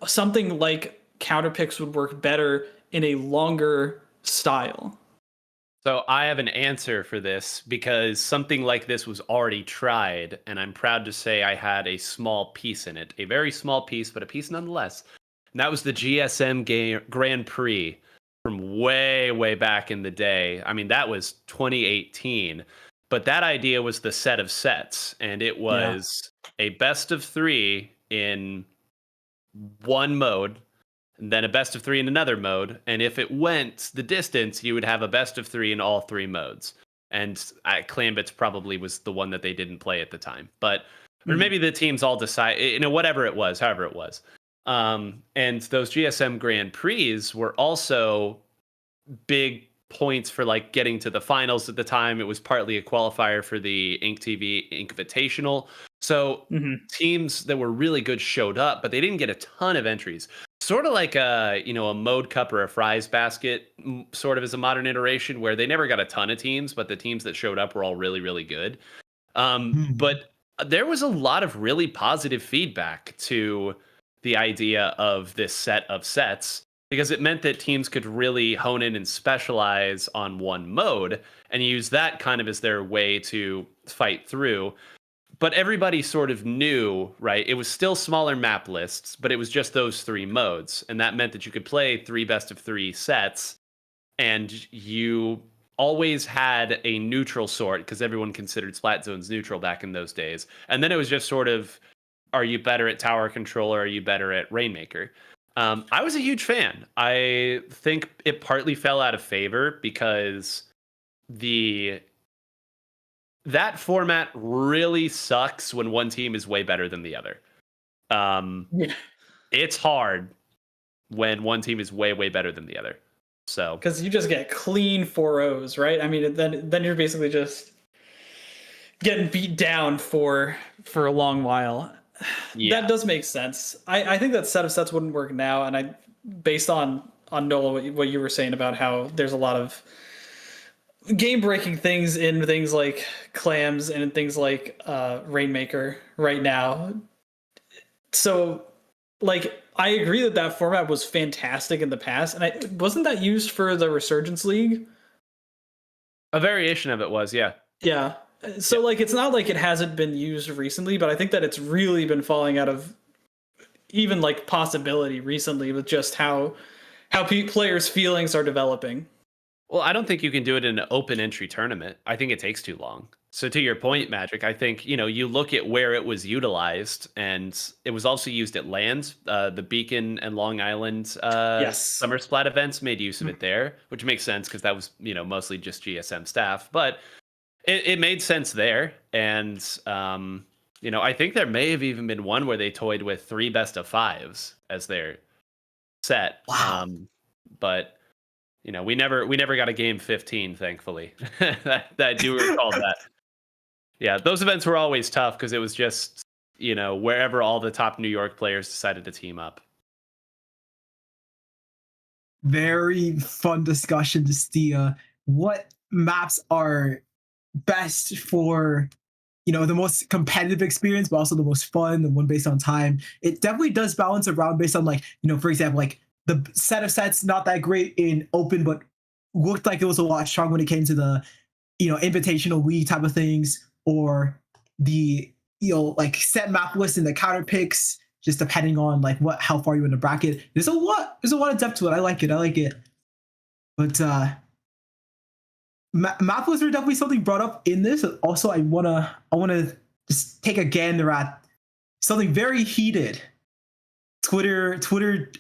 something like counterpicks would work better in a longer style? So I have an answer for this, because something like this was already tried, and I'm proud to say I had a small piece in it. A very small piece, but a piece nonetheless. And that was the GSM Grand Prix, from way back in the day. I mean, that was 2018. But that idea was the set of sets, and it was a best of 3 in one mode, and then a best of 3 in another mode. And if it went the distance, you would have a best of 3 in all 3 modes. And Clambits probably was the one that they didn't play at the time. But or maybe the teams all decide, whatever it was, however it was. And those GSM Grand Prix were also big points for like getting to the finals at the time. It was partly a qualifier for the Ink TV Invitational. So teams that were really good showed up, but they didn't get a ton of entries. Sort of like a Mode Cup or a Fries Basket, sort of as a modern iteration, where they never got a ton of teams, but the teams that showed up were all really, really good. But there was a lot of really positive feedback to the idea of this set of sets, because it meant that teams could really hone in and specialize on one mode and use that kind of as their way to fight through. But everybody sort of knew, right? It was still smaller map lists, but it was just those 3 modes. And that meant that you could play 3 best of 3 sets, and you always had a neutral sort, because everyone considered Splat Zones neutral back in those days. And then it was just sort of, are you better at tower control or are you better at Rainmaker? I was a huge fan. I think it partly fell out of favor because that format really sucks when one team is way better than the other. It's hard when one team is way better than the other. So because you just get clean 4-0s, right? I mean, then you're basically just getting beat down for a long while. That does make sense. I think that set of sets wouldn't work now, and based on Nola, what you were saying about how there's a lot of game breaking things in things like clams and in things like Rainmaker right now. So like I agree that format was fantastic in the past, and wasn't that used for the Resurgence League? A variation of it was, yeah. So like it's not like it hasn't been used recently, but I think that it's really been falling out of even like possibility recently with just how players' feelings are developing. Well, I don't think you can do it in an open entry tournament. I think it takes too long. So to your point, Magic, I think, you look at where it was utilized, and it was also used at LANs. The Beacon and Long Island Summer Splat events made use of it there, which makes sense because that was, mostly just GSM staff. But it made sense there. And, I think there may have even been one where they toyed with 3 best of 5s as their set. Wow. But we never got a game 15, thankfully. that do recall that. Yeah, those events were always tough because it was just, wherever all the top New York players decided to team up. Very fun discussion to see what maps are best for the most competitive experience, but also the most fun, the one based on time. It definitely does balance around based on for example, like the set of sets not that great in open, but looked like it was a lot strong when it came to the invitational league type of things, or the like set map list and the counter picks, just depending on like how far you're in the bracket. There's a lot of depth to it. I like it. But map lists are definitely something brought up in this. Also, I wanna just take a gander at something very heated. Twitter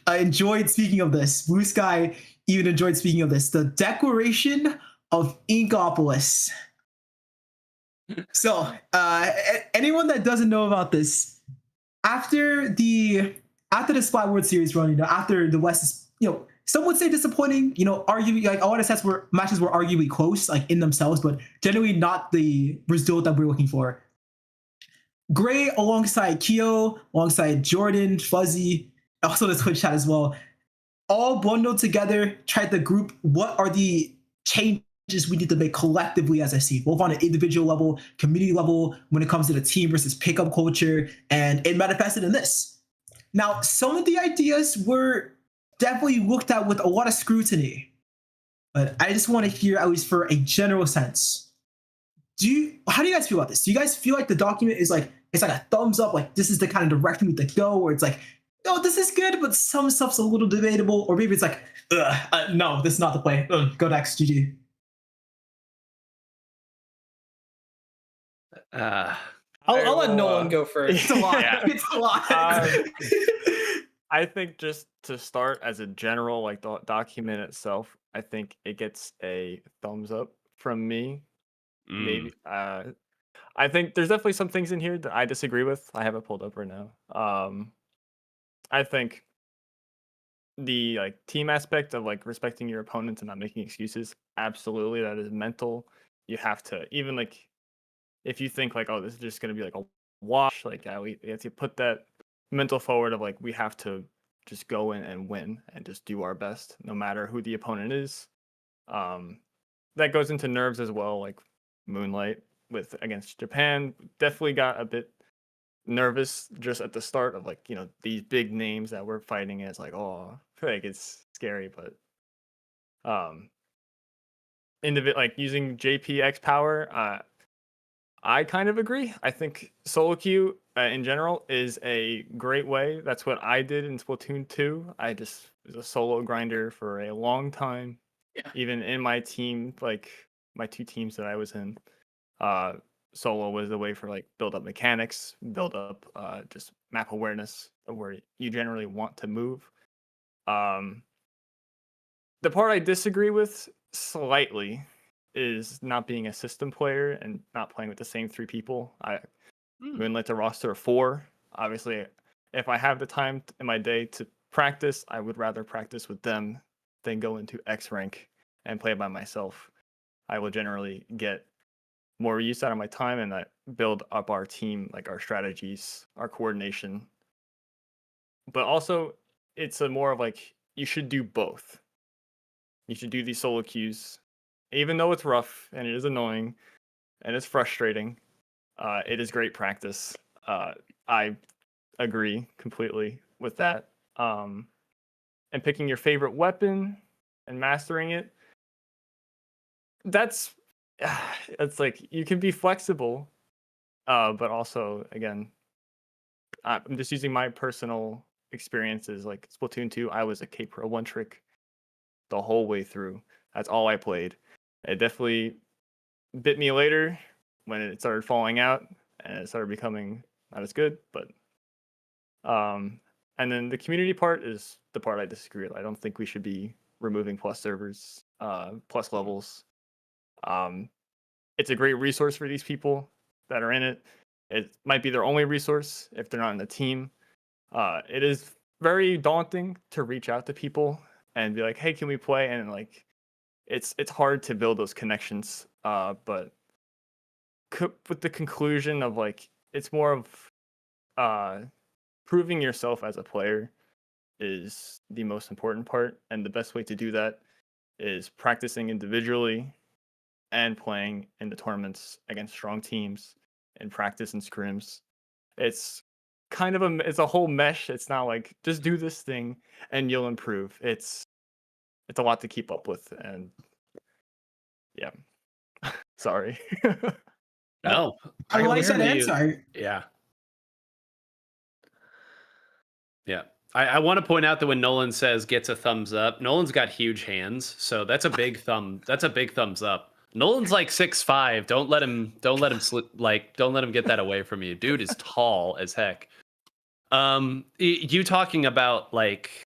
enjoyed speaking of this. Blue Sky even enjoyed speaking of this. The declaration of Inkopolis. So, anyone that doesn't know about this, after the Splat World Series run, after the West is, some would say disappointing. Arguably, like a lot of matches were arguably close, like in themselves, but generally not the result that we're looking for. Gray alongside Keo, alongside Jordan, Fuzzy, also the Twitch chat as well, all bundled together, tried to group what are the changes we need to make collectively as a scene, both on an individual level, community level, when it comes to the team versus pickup culture, and it manifested in this. Now, some of the ideas were definitely looked at with a lot of scrutiny, but I just want to hear, at least for a general sense, how do you guys feel about this? Do you guys feel like the document is like, it's like a thumbs up, like this is the kind of direction we need to go, or it's like oh, this is good, but some stuff's a little debatable, or maybe it's like, no, this is not the play. Go next, GG. I'll let will, Nolan go first. It's a lot. Yeah. It's a lot. I think just to start as a general, like the document itself, I think it gets a thumbs up from me. Maybe I think there's definitely some things in here that I disagree with. I have it pulled up right now. I think the like team aspect of like respecting your opponents and not making excuses, absolutely, that is mental. You have to, even like if you think like, oh, this is just gonna be like a wash, like we have to put that mental forward of like we have to just go in and win and just do our best no matter who the opponent is. That goes into nerves as well, like Moonlight with against Japan definitely got a bit nervous just at the start of like, you know, these big names that we're fighting. It's like, oh, like it's scary, but like using JPX power, I kind of agree. I think solo queue in general is a great way. That's what I did in Splatoon 2. I just was a solo grinder for a long time. Yeah. Even in my team, like my two teams that I was in, solo was the way for like build up mechanics, build up just map awareness of where you generally want to move. The part I disagree with slightly is not being a system player and not playing with the same three people. I Moonlight's a roster of 4. Obviously, if I have the time in my day to practice, I would rather practice with them than go into X rank and play by myself. I will generally get more use out of my time and build up our team, like our strategies, our coordination. But also, it's a more of like you should do both. You should do these solo queues, even though it's rough and it is annoying and it's frustrating. It is great practice. I agree completely with that. And picking your favorite weapon and mastering it, that's it's like you can be flexible, but also again, I'm just using my personal experiences. Like Splatoon 2, I was a K Pro one trick the whole way through. That's all I played. It definitely bit me later when it started falling out and it started becoming not as good. But and then the community part is the part I disagree with. I don't think we should be removing plus servers, plus levels. It's a great resource for these people that are in it. It might be their only resource if they're not in the team. It is very daunting to reach out to people and be like, "Hey, can we play?" And like, it's hard to build those connections. But with the conclusion of like, it's more of proving yourself as a player is the most important part, and the best way to do that is practicing individually and playing in the tournaments against strong teams and practice and scrims. It's kind of it's a whole mesh. It's not like just do this thing and you'll improve. It's a lot to keep up with, and yeah. Sorry. No, I like that completely- answer. Yeah. Yeah. I want to point out that when Nolan says gets a thumbs up, Nolan's got huge hands, so that's a big thumbs up. Nolan's like 6'5". Don't let him don't let him get that away from you. Dude is tall as heck. You talking about like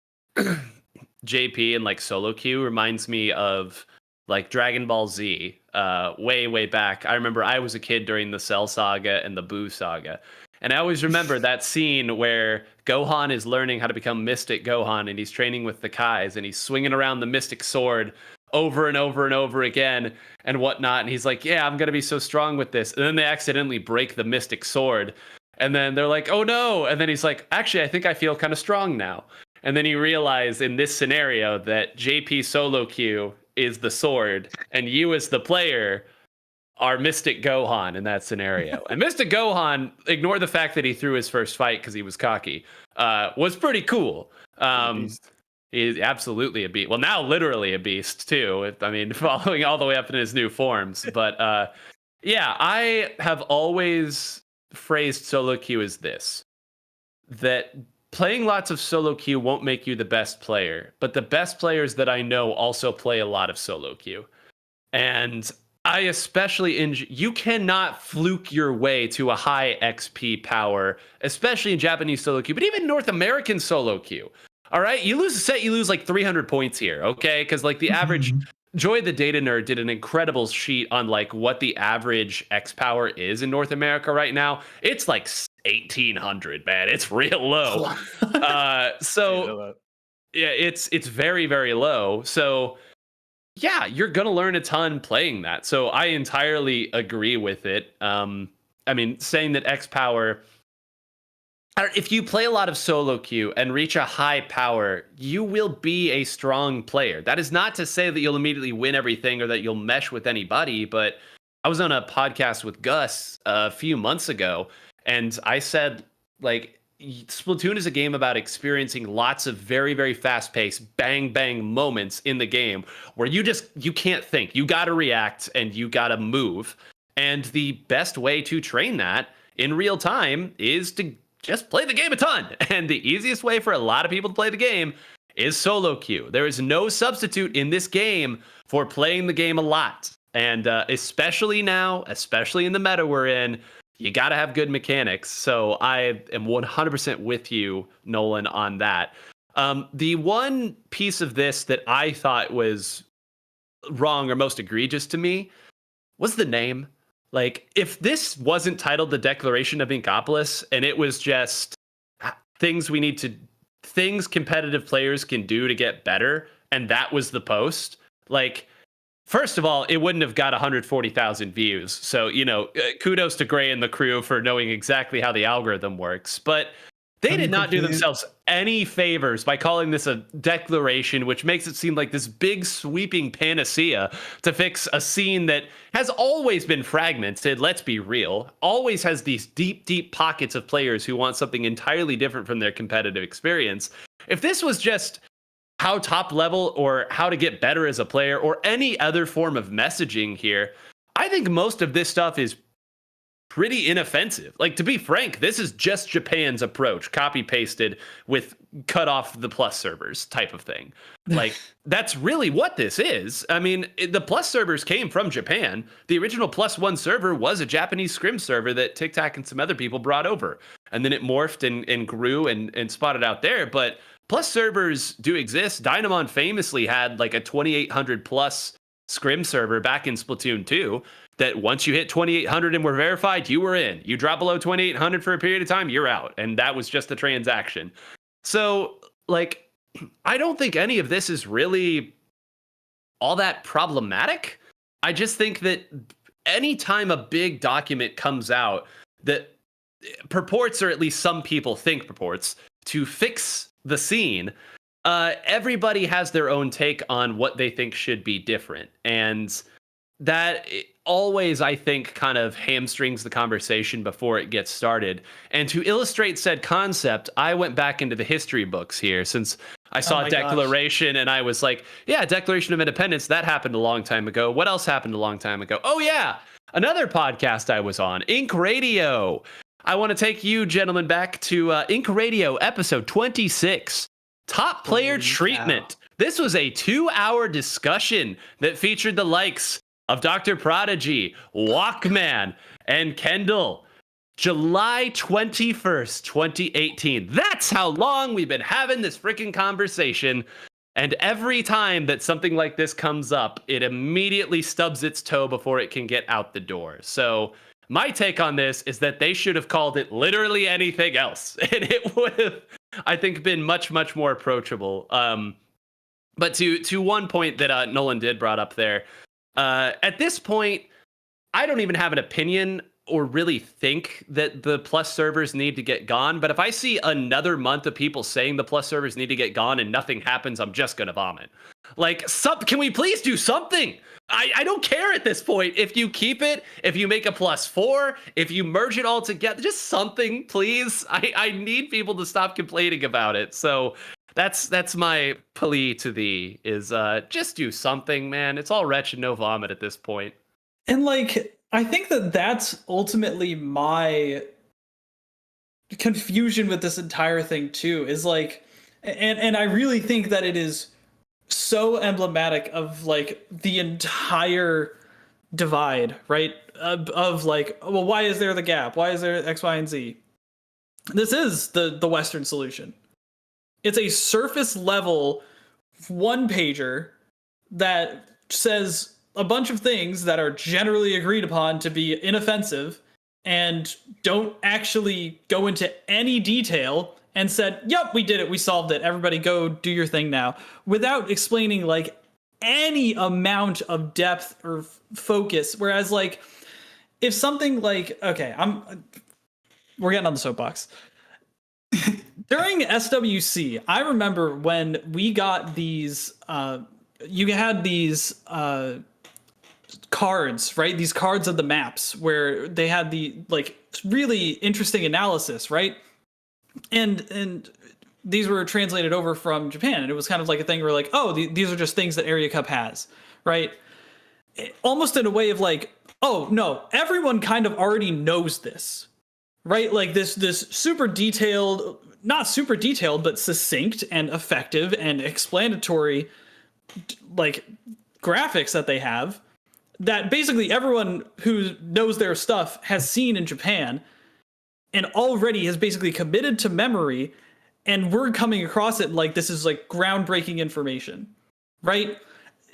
JP and like solo queue reminds me of like Dragon Ball Z, way back. I remember I was a kid during the Cell Saga and the Boo Saga. And I always remember that scene where Gohan is learning how to become Mystic Gohan, and he's training with the Kais, and he's swinging around the Mystic Sword over and over and over again and whatnot. And he's like, yeah, I'm going to be so strong with this. And then they accidentally break the Mystic Sword. And then they're like, oh no. And then he's like, actually, I think I feel kind of strong now. And then you realize in this scenario that JP solo queue is the sword, and you as the player are Mystic Gohan in that scenario. And Mystic Gohan, ignore the fact that he threw his first fight because he was cocky, was pretty cool. He's absolutely a beast. Well, now literally a beast too. I mean, following all the way up in his new forms. But yeah, I have always phrased solo queue as this, that playing lots of solo queue won't make you the best player, but the best players that I know also play a lot of solo queue. And I especially you cannot fluke your way to a high XP power, especially in Japanese solo queue, but even North American solo queue. All right, you lose a set, you lose like 300 points here, okay? Because like the average, Joy the Data Nerd did an incredible sheet on like what the average X power is in North America right now. It's like 1,800, man. It's real low. So yeah, it's very, very low. So yeah, you're gonna learn a ton playing that. So I entirely agree with it. I mean, saying that X power, if you play a lot of solo queue and reach a high power, you will be a strong player. That is not to say that you'll immediately win everything or that you'll mesh with anybody, but I was on a podcast with Gus a few months ago, and I said, like, Splatoon is a game about experiencing lots of very, very fast-paced, bang-bang moments in the game where you can't think. You got to react and you got to move. And the best way to train that in real time is to just play the game a ton. And the easiest way for a lot of people to play the game is solo queue. There is no substitute in this game for playing the game a lot. And especially now, especially in the meta we're in, you got to have good mechanics. So I am 100% with you, Nolan, on that. The one piece of this that I thought was wrong or most egregious to me was the name. Like, if this wasn't titled The Declaration of Inkopolis and it was just things competitive players can do to get better, and that was the post, like, first of all, it wouldn't have got 140,000 views. So, kudos to Gray and the crew for knowing exactly how the algorithm works. But they did not do themselves any favors by calling this a declaration, which makes it seem like this big sweeping panacea to fix a scene that has always been fragmented. Let's be real. Always has these deep, deep pockets of players who want something entirely different from their competitive experience. If this was just how top level or how to get better as a player or any other form of messaging here, I think most of this stuff is pretty inoffensive. Like, to be frank, this is just Japan's approach, copy pasted with cut off the plus servers type of thing. Like, that's really what this is. I mean, the plus servers came from Japan. The original +1 server was a Japanese scrim server that Tic Tac and some other people brought over. And then it morphed and grew and spotted out there. But plus servers do exist. Dynamon famously had like a 2,800 plus scrim server back in Splatoon 2 that once you hit 2,800 and were verified, you were in. You drop below 2,800 for a period of time, you're out. And that was just a transaction. So, like, I don't think any of this is really all that problematic. I just think that anytime a big document comes out that purports, or at least some people think purports, to fix the scene, everybody has their own take on what they think should be different. And that always, I think, kind of hamstrings the conversation before it gets started. And to illustrate said concept, I went back into the history books here, since I saw Declaration and I was like, yeah, Declaration of Independence, that happened a long time ago. What else happened a long time ago? Oh yeah, another podcast I was on, Ink Radio. I want to take you gentlemen back to Ink Radio episode 26, Top Player Treatment. This was a 2-hour discussion that featured the likes of Dr. Prodigy, Walkman, and Kendall. July 21st, 2018. That's how long we've been having this freaking conversation. And every time that something like this comes up, it immediately stubs its toe before it can get out the door. So my take on this is that they should have called it literally anything else. And it would have, I think, been much, much more approachable. But to one point that Nolan did brought up there, at this point, I don't even have an opinion or really think that the plus servers need to get gone. But if I see another month of people saying the plus servers need to get gone and nothing happens, I'm just going to vomit. Like, can we please do something? I don't care at this point. If you keep it, if you make a +4, if you merge it all together, just something, please. I need people to stop complaining about it. So that's my plea to thee, is just do something, man. It's all wretched, no vomit at this point. And like, I think that that's ultimately my confusion with this entire thing too is like, and I really think that it is so emblematic of like the entire divide, right? Of like, well, why is there the gap? Why is there X, Y, and Z? This is the Western solution. It's a surface level one pager that says a bunch of things that are generally agreed upon to be inoffensive and don't actually go into any detail and said, yep, we did it, we solved it, everybody go do your thing now, without explaining like any amount of depth or focus. Whereas like if something like, okay, we're getting on the soapbox. During SWC, I remember when we got these you had these cards, right? These cards of the maps where they had the like really interesting analysis, right? And these were translated over from Japan, and it was kind of like a thing where like, oh, these are just things that Area Cup has, right? Almost in a way of like, oh no, everyone kind of already knows this, right? Like this super detailed, not super detailed, but succinct and effective and explanatory like graphics that they have that basically everyone who knows their stuff has seen in Japan and already has basically committed to memory, and we're coming across it like this is like groundbreaking information, right?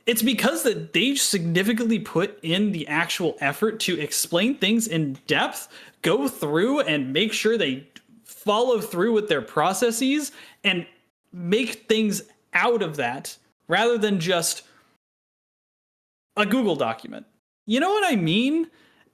It's because that they significantly put in the actual effort to explain things in depth, go through and make sure they follow through with their processes and make things out of that rather than just a Google document. You know what I mean?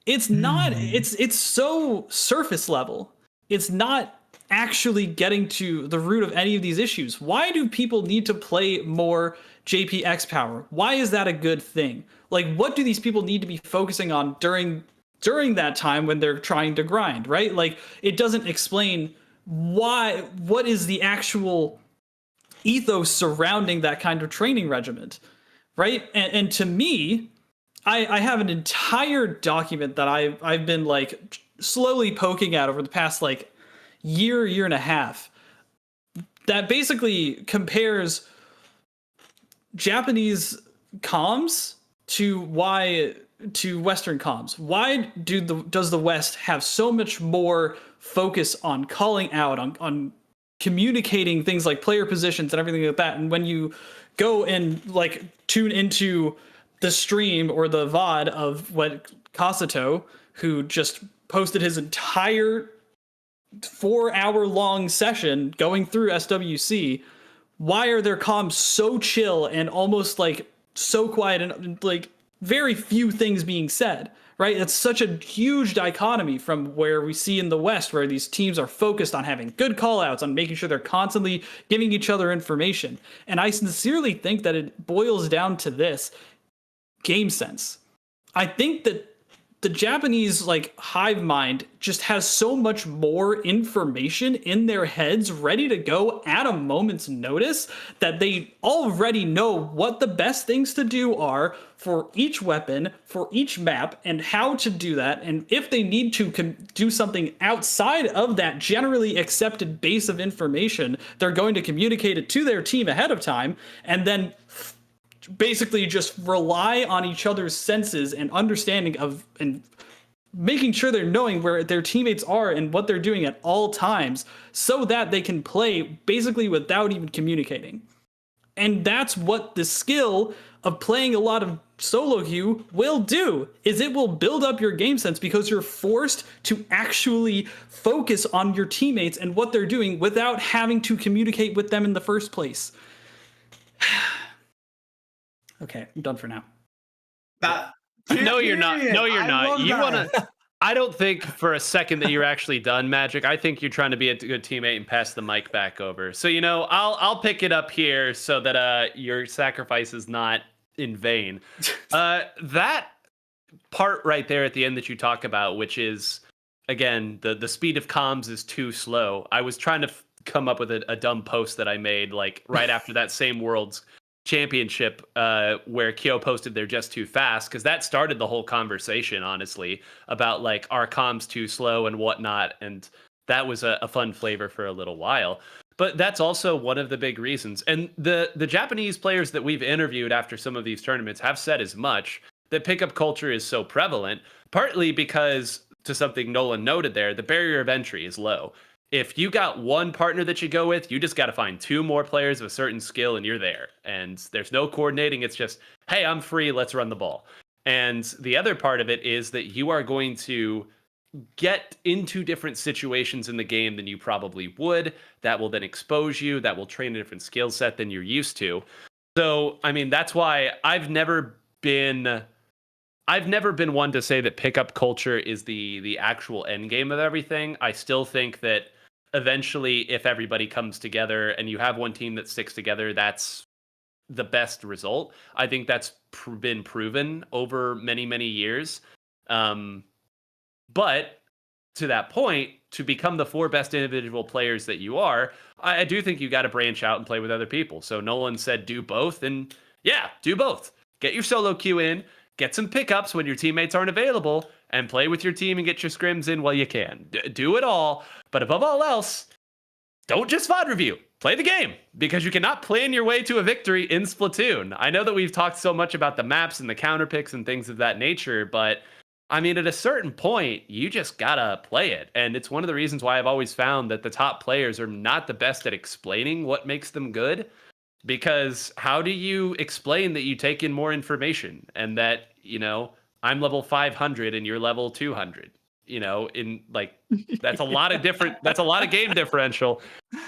It's not, it's so surface level. It's not actually getting to the root of any of these issues. Why do people need to play more JPX power? Why is that a good thing? Like, what do these people need to be focusing on during that time when they're trying to grind, right? Like, it doesn't explain what is the actual ethos surrounding that kind of training regiment, right? And to me, I have an entire document that I've been like slowly poking at over the past like year and a half that basically compares Japanese comms to Western comms. Why does the West have so much more focus on calling out, on communicating things like player positions and everything like that? And when you go and like tune into the stream or the VOD of what Kasato, who just posted his entire 4-hour-long session going through SWC, why are their comms so chill and almost like so quiet and like very few things being said, right? It's such a huge dichotomy from where we see in the West, where these teams are focused on having good callouts, on making sure they're constantly giving each other information. And I sincerely think that it boils down to this: game sense. I think that the Japanese like hive mind just has so much more information in their heads ready to go at a moment's notice that they already know what the best things to do are for each weapon, for each map, and how to do that. And if they need to do something outside of that generally accepted base of information, they're going to communicate it to their team ahead of time and then basically just rely on each other's senses and understanding of and making sure they're knowing where their teammates are and what they're doing at all times so that they can play basically without even communicating. And that's what the skill of playing a lot of solo queue will do, is it will build up your game sense because you're forced to actually focus on your teammates and what they're doing without having to communicate with them in the first place. Okay, I'm done for now. No, you're not. No, you're not. You want to. I don't think for a second that you're actually done, Magic. I think you're trying to be a good teammate and pass the mic back over. So, you know, I'll pick it up here so that your sacrifice is not in vain. That part right there at the end that you talk about, which is, again, the speed of comms is too slow. I was trying to come up with a dumb post that I made like right after that same World's Championship where Kyo posted they're just too fast, because that started the whole conversation, honestly, about like, are comms too slow and whatnot. And that was a fun flavor for a little while. But that's also one of the big reasons. And the Japanese players that we've interviewed after some of these tournaments have said as much, that pickup culture is so prevalent, partly because, to something Nolan noted there, the barrier of entry is low. If you got one partner that you go with, you just got to find 2 more players of a certain skill and you're there. And there's no coordinating. It's just, hey, I'm free, let's run the ball. And the other part of it is that you are going to get into different situations in the game than you probably would. That will then expose you. That will train a different skill set than you're used to. So, I mean, that's why I've never been one to say that pickup culture is the actual end game of everything. I still think that eventually, if everybody comes together and you have one team that sticks together, that's the best result. I think that's been proven over many, many years. But to that point, to become the 4 best individual players that you are, I do think you got to branch out and play with other people. So Nolan said do both, and yeah, do both. Get your solo queue in, get some pickups when your teammates aren't available, and play with your team and get your scrims in while you can. Do it all, but above all else, don't just VOD review. Play the game, because you cannot plan your way to a victory in Splatoon. I know that we've talked so much about the maps and the counter picks and things of that nature, but I mean, at a certain point, you just gotta play it. And it's one of the reasons why I've always found that the top players are not the best at explaining what makes them good. Because how do you explain that you take in more information and that, you know, I'm level 500 and you're level 200? You know, in like, that's a lot of that's a lot of game differential.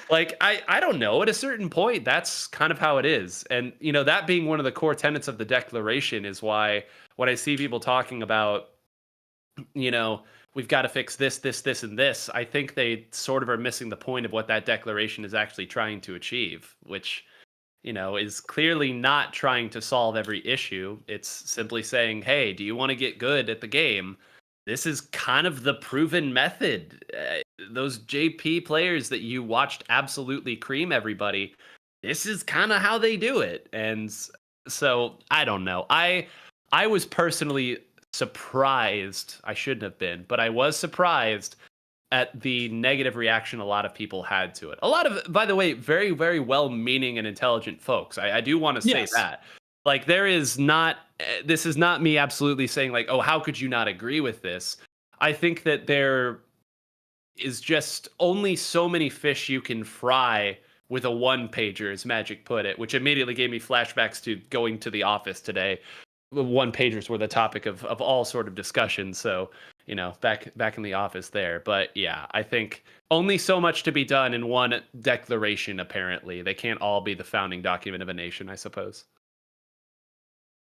Like, I don't know. At a certain point, that's kind of how it is. And, you know, that being one of the core tenets of the declaration is why when I see people talking about, you know, we've got to fix this, and this, I think they sort of are missing the point of what that declaration is actually trying to achieve, which, you know, is clearly not trying to solve every issue. It's simply saying, hey, do you want to get good at the game? This is kind of the proven method. Those JP players that you watched absolutely cream everybody, this is kind of how they do it. And so I don't know. I was personally surprised. I shouldn't have been, but I was surprised at the negative reaction a lot of people had to it. A lot of, by the way, very, very well-meaning and intelligent folks. I do want to say that. Like, this is not me absolutely saying like, oh, how could you not agree with this? I think that there is just only so many fish you can fry with a one-pager, as Magic put it, which immediately gave me flashbacks to going to the office today. One-pagers were the topic of all sort of discussion. So, you know, back in the office there. But yeah, I think only so much to be done in one declaration, apparently. They can't all be the founding document of a nation, I suppose.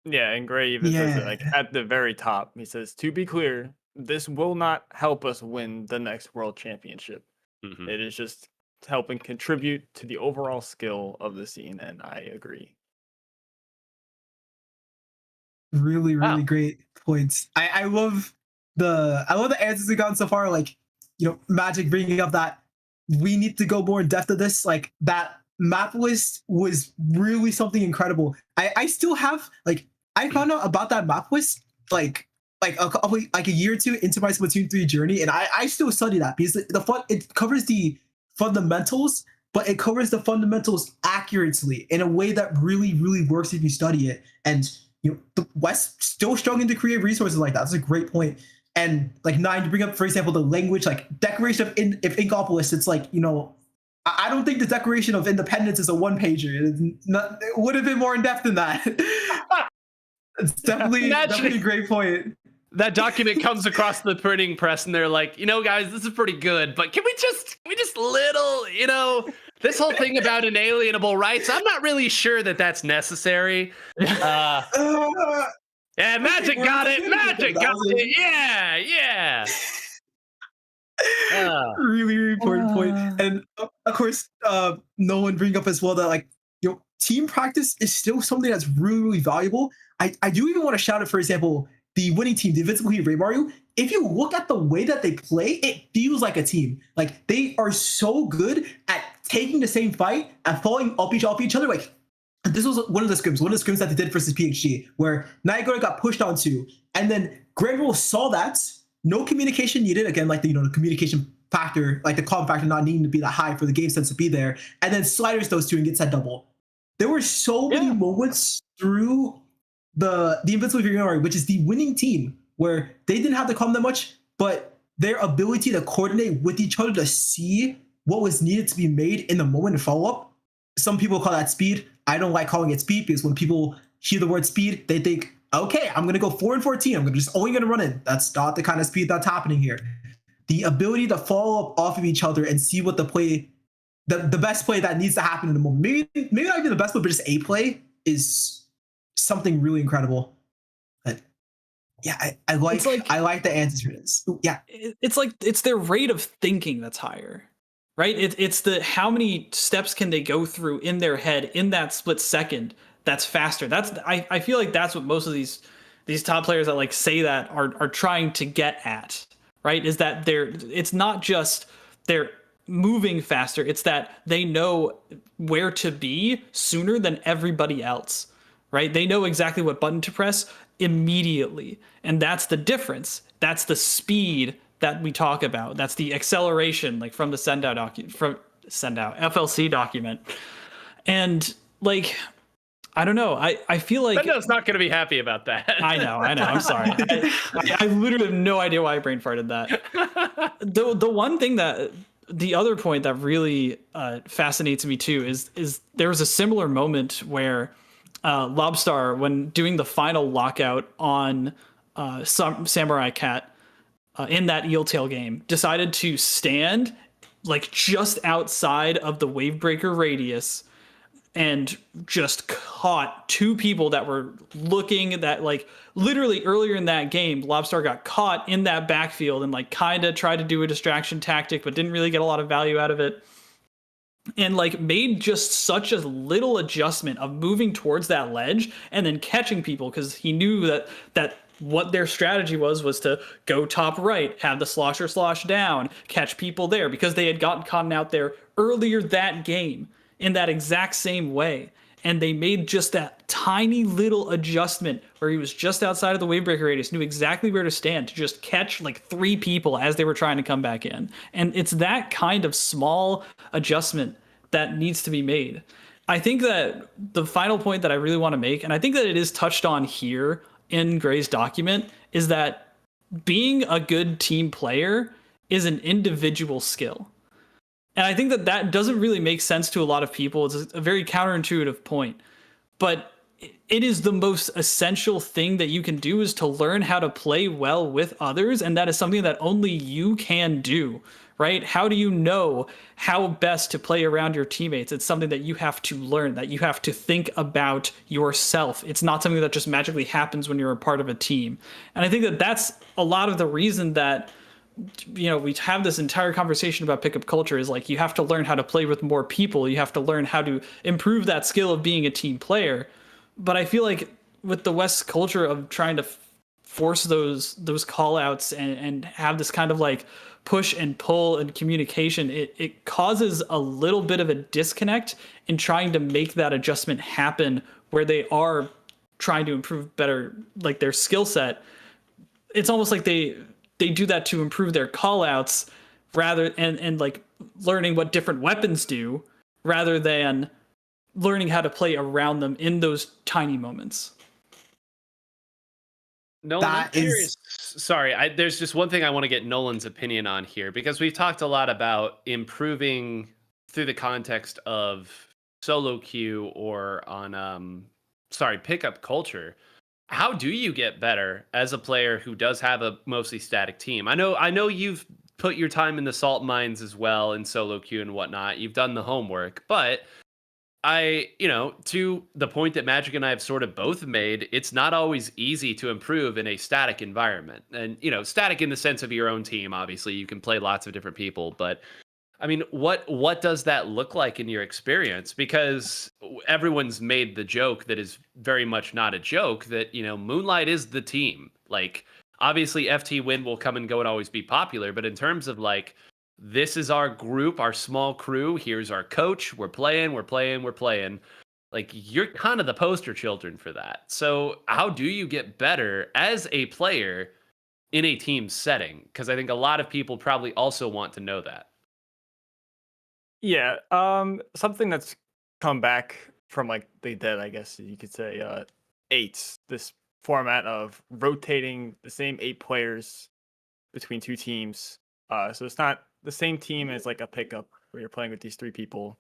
Yeah, and Gray even says it like at the very top. He says, to be clear, this will not help us win the next world championship. Mm-hmm. It is just helping contribute to the overall skill of the scene, and I agree. Really, really great points. I love the answers we've gotten so far. Like, you know, Magic bringing up that we need to go more in depth of this. Like, that map list was really something incredible. I still have, like, I found out about that map list like a year or two into my Splatoon 3 journey, and I still study that because it covers the fundamentals, but it covers the fundamentals accurately in a way that really, really works if you study it. And you know, the West still struggling to create resources like that. That's a great point. And like Nine, to bring up, for example, the language, like Declaration of Inkopolis, it's like, you know, I don't think the Declaration of Independence is a one-pager. It would have been more in depth than that. It's definitely a great point. That document comes across the printing press and they're like, you know, guys, this is pretty good, but can we just little, you know, this whole thing about inalienable rights, I'm not really sure that that's necessary. Yeah, Magic got it. Magic got it. Yeah. Really, really important point. And of course, no one bring up as well that, like, you know, team practice is still something that's really, really valuable. I do even want to shout out, for example, the winning team, the Invincible Heat Ray Mario. If you look at the way that they play, it feels like a team. Like, they are so good at taking the same fight and following up each other. Like, this was one of the scrims that they did versus PhD, where Niagara got pushed onto, and then Granville saw that. No communication needed. Again, like, you know, the communication factor, like the calm factor not needing to be that high for the game sense to be there, and then sliders those two and gets that double. There were so many moments through the Invincible Fury, which is the winning team, where they didn't have to calm that much, but their ability to coordinate with each other to see what was needed to be made in the moment and follow up. Some people call that speed. I don't like calling it speed because when people hear the word speed, they think, okay, I'm going to go 4-14. I'm just only going to run it. That's not the kind of speed that's happening here. The ability to follow up off of each other and see what the play, the best play that needs to happen in the moment. Maybe not even the best play, but just a play is something really incredible. But yeah, I like the answers for this. Yeah, it's like it's their rate of thinking that's higher, right? It's the how many steps can they go through in their head in that split second that's faster. I feel like that's what most of these top players that like say that are trying to get at, right? Is that it's not just they're moving faster, it's that they know where to be sooner than everybody else, right? They know exactly what button to press immediately, and that's the difference. That's the speed that we talk about. That's the acceleration, like from the FLC document. And like, I don't know. I feel like Sendo's not going to be happy about that. I know. I'm sorry. I literally have no idea why I brain farted that. The one thing the other point that really fascinates me too is there was a similar moment where Lobstar, when doing the final lockout on Samurai Cat in that eel tail game, decided to stand like just outside of the wavebreaker radius and just caught two people that were looking at that, like literally earlier in that game, Lobstar got caught in that backfield and like kind of tried to do a distraction tactic, but didn't really get a lot of value out of it. And like made just such a little adjustment of moving towards that ledge and then catching people, because he knew that what their strategy was to go top right, have the slosher slosh down, catch people there, because they had gotten caught out there earlier that game in that exact same way. And they made just that tiny little adjustment where he was just outside of the wavebreaker radius, knew exactly where to stand to just catch like 3 people as they were trying to come back in. And it's that kind of small adjustment that needs to be made. I think that the final point that I really want to make, and I think that it is touched on here in Gray's document, is that being a good team player is an individual skill. And I think that doesn't really make sense to a lot of people. It's a very counterintuitive point. But it is the most essential thing that you can do, is to learn how to play well with others. And that is something that only you can do, right? How do you know how best to play around your teammates? It's something that you have to learn, that you have to think about yourself. It's not something that just magically happens when you're a part of a team. And I think that that's a lot of the reason that, you know, we have this entire conversation about pickup culture, is like you have to learn how to play with more people. You have to learn how to improve that skill of being a team player. But I feel like with the West culture of trying to force those call outs and have this kind of like push and pull and communication, it causes a little bit of a disconnect in trying to make that adjustment happen where they are trying to improve better, like their skill set. It's almost like they do that to improve their call outs rather and like learning what different weapons do rather than learning how to play around them in those tiny moments. Nolan, I'm curious. Sorry, there's just one thing I want to get Nolan's opinion on here, because we've talked a lot about improving through the context of solo queue or on pickup culture. How do you get better as a player who does have a mostly static team? I know you've put your time in the salt mines as well in solo queue and whatnot. You've done the homework, but to the point that Magic and I have sort of both made, it's not always easy to improve in a static environment. And, static in the sense of your own team, obviously you can play lots of different people, but I mean, what does that look like in your experience? Because everyone's made the joke that is very much not a joke, that, Moonlight is the team. Like, obviously FT Win will come and go and always be popular, but in terms of like, this is our group, our small crew, here's our coach, we're playing. Like, you're kind of the poster children for that. So how do you get better as a player in a team setting? Because I think a lot of people probably also want to know that. Yeah, something that's come back from like the dead, I guess you could say, eights. This format of rotating the same 8 players between 2 teams. So it's not the same team as like a pickup where you're playing with these 3 people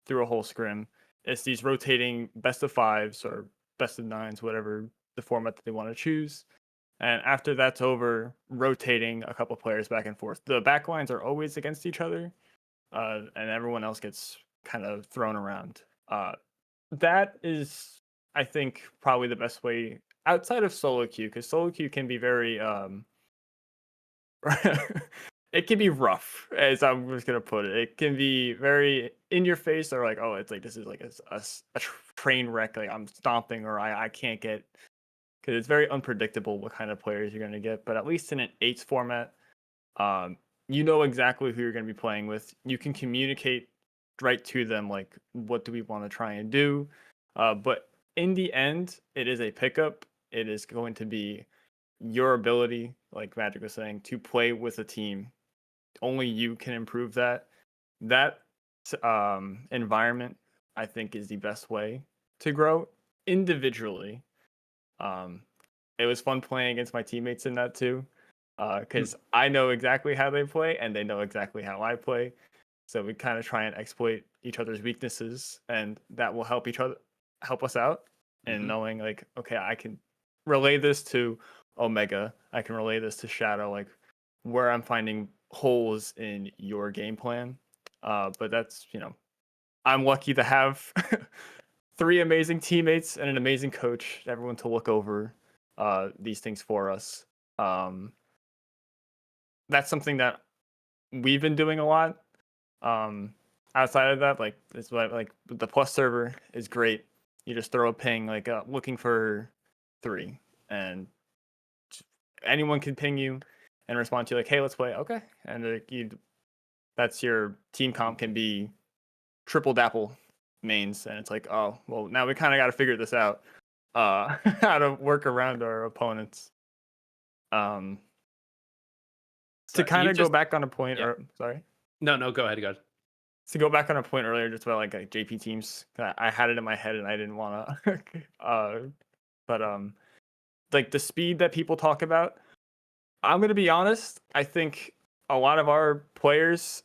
through a whole scrim. It's these rotating best of 5s or best of 9s, whatever the format that they want to choose. And after that's over, rotating a couple players back and forth. The backlines are always against each other, and everyone else gets kind of thrown around. That is, I think, probably the best way outside of solo queue, because solo queue can be very it can be rough, as I'm just gonna put it. It can be very in your face, or like, oh, it's like this is like a train wreck. Like I'm stomping, or I can't get, because it's very unpredictable what kind of players you're gonna get. But at least in an 8s format, you know exactly who you're gonna be playing with. You can communicate right to them, like what do we want to try and do. But in the end, it is a pickup. It is going to be your ability, like Magic was saying, to play with a team. Only you can improve that. That environment, I think, is the best way to grow individually. It was fun playing against my teammates in that too, because I know exactly how they play and they know exactly how I play. So we kind of try and exploit each other's weaknesses, and that will help us out in knowing, like, okay, I can relay this to Omega, I can relay this to Shadow, like where I'm finding holes in your game plan. But that's, I'm lucky to have 3 amazing teammates and an amazing coach, everyone to look over these things for us. That's something that we've been doing a lot. Outside of that, like, it's like the plus server is great. You just throw a ping, like looking for 3, and anyone can ping you and respond to you like, hey, let's play. Okay. And that's your team comp can be triple dapple mains. And it's like, oh, well, now we kind of got to figure this out, how to work around our opponents. To kind of go back on a point, Yeah. or sorry. No, go ahead. To go back on a point earlier, just about like JP teams, I had it in my head and I didn't want to, but like the speed that people talk about, I'm going to be honest, I think a lot of our players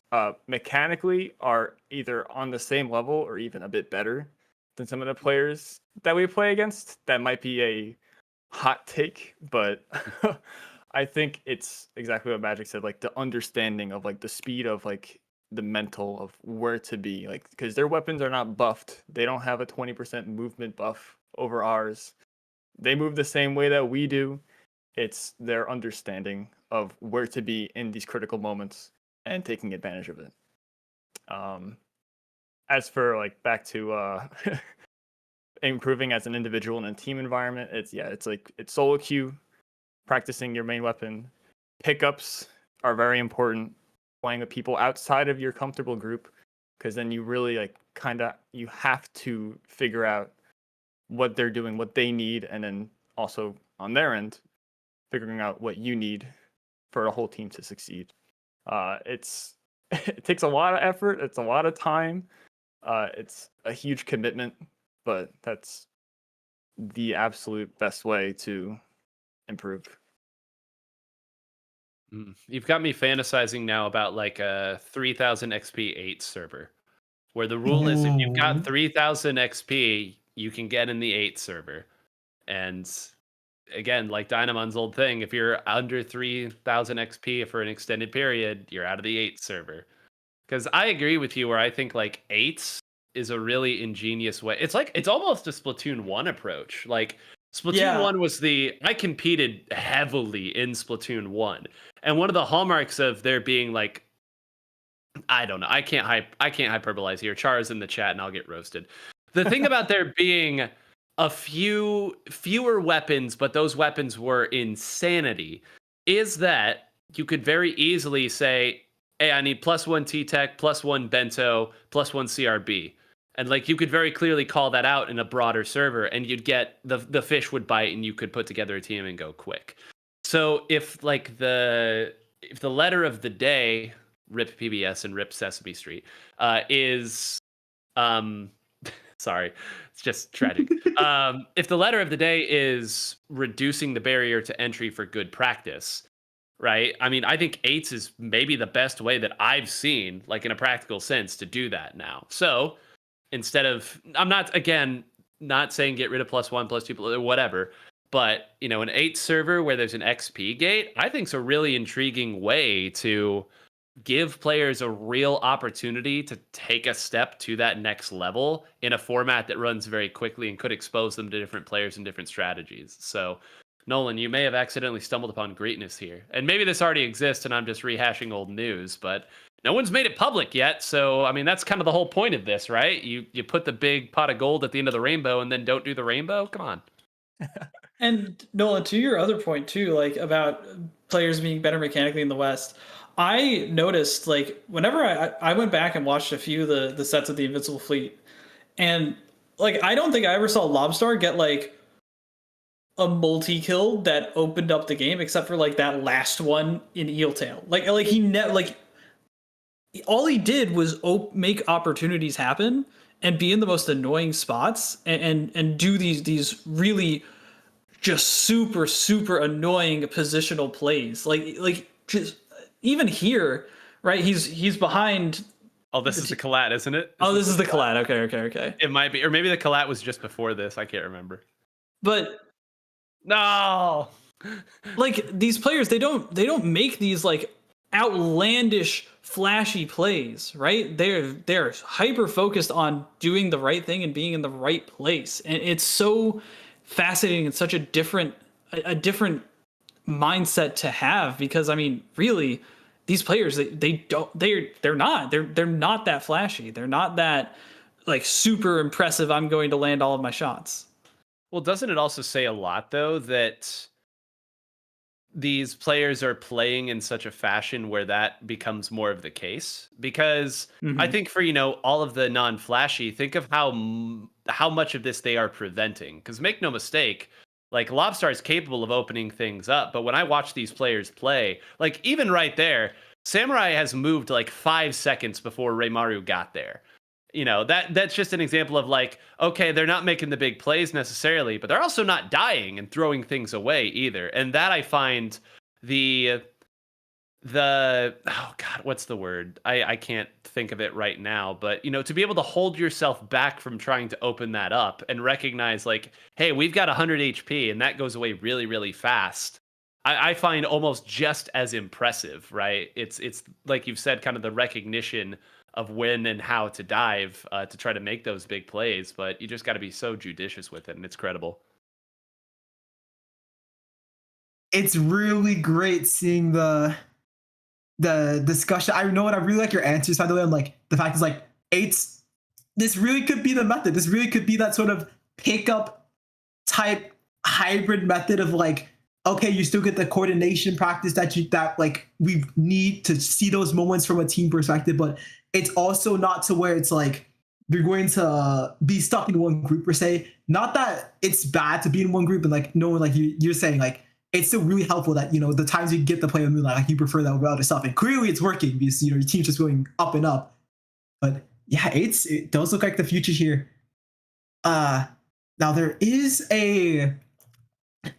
mechanically are either on the same level or even a bit better than some of the players that we play against. That might be a hot take, but I think it's exactly what Magic said, like the understanding of like the speed of like the mental of where to be, like, because their weapons are not buffed. They don't have a 20% movement buff over ours. They move the same way that we do. It's their understanding of where to be in these critical moments and taking advantage of it. As for like back to improving as an individual in a team environment, it's like it's solo queue, practicing your main weapon. Pickups are very important. Playing with people outside of your comfortable group, because then you really like you have to figure out what they're doing, what they need, and then also on their end, figuring out what you need for a whole team to succeed. It takes a lot of effort. It's a lot of time. It's a huge commitment, but that's the absolute best way to improve. You've got me fantasizing now about like a 3000 XP 8 server, where the rule is if you've got 3000 XP, you can get in the 8 server. And again, like Dynamon's old thing, if you're under 3000 XP for an extended period, you're out of the 8 server. Because I agree with you, where I think like 8s is a really ingenious way. It's almost a Splatoon 1 approach. Like Splatoon 1 was I competed heavily in Splatoon 1. And one of the hallmarks of there being like, I don't know, I can't hyperbolize here. Char's in the chat and I'll get roasted. The thing about there being a fewer weapons, but those weapons were insanity, is that you could very easily say, hey, I need +1 T-Tech, +1 Bento, +1 CRB. And like you could very clearly call that out in a broader server, and you'd get the fish would bite and you could put together a team and go quick. So if like the letter of the day, rip PBS and rip Sesame Street, is sorry, it's just tragic. If the letter of the day is reducing the barrier to entry for good practice, right? I mean, I think eights is maybe the best way that I've seen, like in a practical sense, to do that now. So instead of, I'm not, again, not saying get rid of +1, +2, or whatever, but, you know, an 8 server where there's an XP gate, I think is a really intriguing way to give players a real opportunity to take a step to that next level in a format that runs very quickly and could expose them to different players and different strategies. So, Nolan, you may have accidentally stumbled upon greatness here. And maybe this already exists and I'm just rehashing old news, but no one's made it public yet. So, I mean, that's kind of the whole point of this, right? You put the big pot of gold at the end of the rainbow and then don't do the rainbow? Come on. And Nolan, to your other point too, like about players being better mechanically in the West, I noticed like whenever I went back and watched a few of the sets of the Invincible Fleet, and like I don't think I ever saw Lobstar get like a multi-kill that opened up the game, except for like that last one in Eeltail. Like all he did was make opportunities happen and be in the most annoying spots and do these really just super annoying positional plays. Like just even here, right? He's behind. Oh, this is the Collat, isn't it? This is the Collat. Okay. It might be, or maybe the Collat was just before this. I can't remember. But no, like these players, they don't make these like outlandish flashy plays, right? They're hyper focused on doing the right thing and being in the right place, and it's so fascinating and such a different mindset to have, because I mean, really, these players they're not that flashy. They're not that like super impressive. I'm going to land all of my shots. Well, doesn't it also say a lot though that these players are playing in such a fashion where that becomes more of the case? Because I think for, you know, all of the non-flashy, think of how much of this they are preventing. Because make no mistake, like Lobstar is capable of opening things up, but when I watch these players play, like even right there, Samurai has moved like 5 seconds before Reimaru got there. You know, that's just an example of like, okay, they're not making the big plays necessarily, but they're also not dying and throwing things away either. And that I find the oh God, what's the word? I can't think of it right now, but you know, to be able to hold yourself back from trying to open that up and recognize like, hey, we've got 100 HP and that goes away really, really fast. I find almost just as impressive, right? It's like you've said, kind of the recognition of when and how to dive to try to make those big plays, but you just got to be so judicious with it, and it's credible. It's really great seeing the discussion. I know what I really like your answers, by the way. I'm like, the fact is like eights, this really could be the method. This really could be that sort of pickup type hybrid method of like, okay, you still get the coordination practice that like we need to see those moments from a team perspective, but it's also not to where it's like you're going to be stuck in one group per se. Not that it's bad to be in one group, and like no one, like you're saying, like it's still really helpful that, you know, the times you get to play with Moonlight, like you prefer that over other stuff, and clearly it's working because, you know, your team's just going up and up. But yeah, it does look like the future here. Now there is a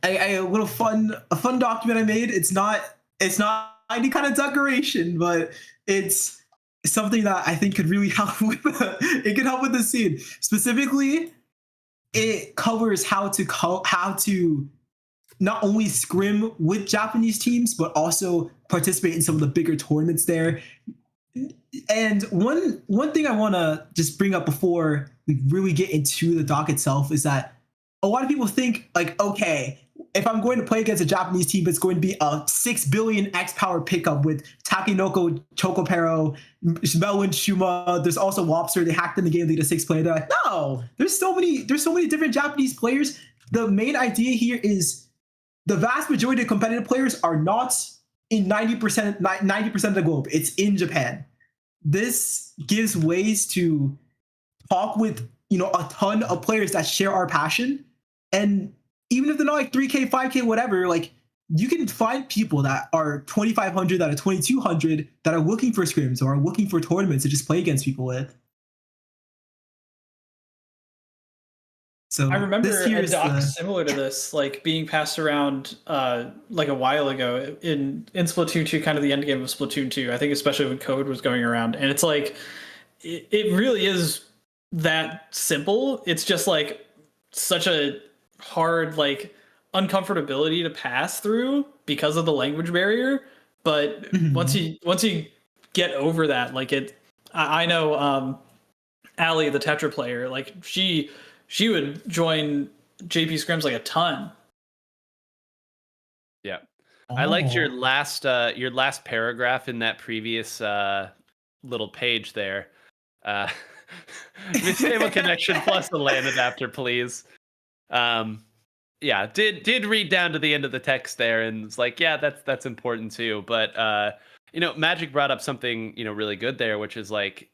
little fun document I made. It's not any kind of decoration, but it's something that I think could really help with it could help with the scene. Specifically, it covers how to not only scrim with Japanese teams, but also participate in some of the bigger tournaments there. And one thing I want to just bring up before we really get into the doc itself is that a lot of people think like, okay, if I'm going to play against a Japanese team, it's going to be a 6 billion X power pickup with Takenoko, Chocopero, Melwin, Shuma. There's also Lobster. They hacked in the game. They did a 6 player. They're like, no, there's so many different Japanese players. The main idea here is the vast majority of competitive players are not in 90% of the globe. It's in Japan. This gives ways to talk with, you know, a ton of players that share our passion. And even if they're not like 3K, 5K, whatever, like you can find people that are 2,500, that are 2,200, that are looking for scrims or are looking for tournaments to just play against people with. So I remember this year a is doc the, similar to this, like being passed around like a while ago in Splatoon 2, kind of the end game of Splatoon 2. I think especially when code was going around, and it's like it really is that simple. It's just like such a hard like uncomfortability to pass through because of the language barrier. But once you get over that, like I know Allie, the Tetra player, like she would join JP scrims like a ton. Yeah. I liked your Oh. last paragraph in that previous little page there. Stable connection plus the LAN adapter, please. Yeah, did read down to the end of the text there, and it's like, yeah, that's important too. But Magic brought up something really good there, which is like,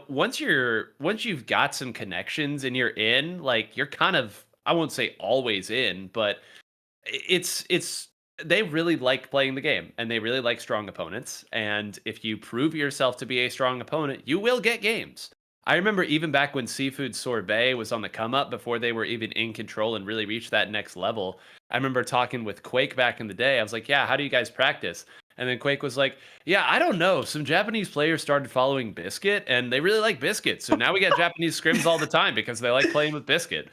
once you've got some connections and you're in, like you're kind of, I won't say always in, but it's they really like playing the game and they really like strong opponents. And if you prove yourself to be a strong opponent, you will get games. I remember even back when Seafood Sorbet was on the come up before they were even in control and really reached that next level. I remember talking with Quake back in the day. I was like, yeah, how do you guys practice? And then Quake was like, yeah, I don't know. Some Japanese players started following Biscuit and they really like Biscuit. So now we get Japanese scrims all the time because they like playing with Biscuit.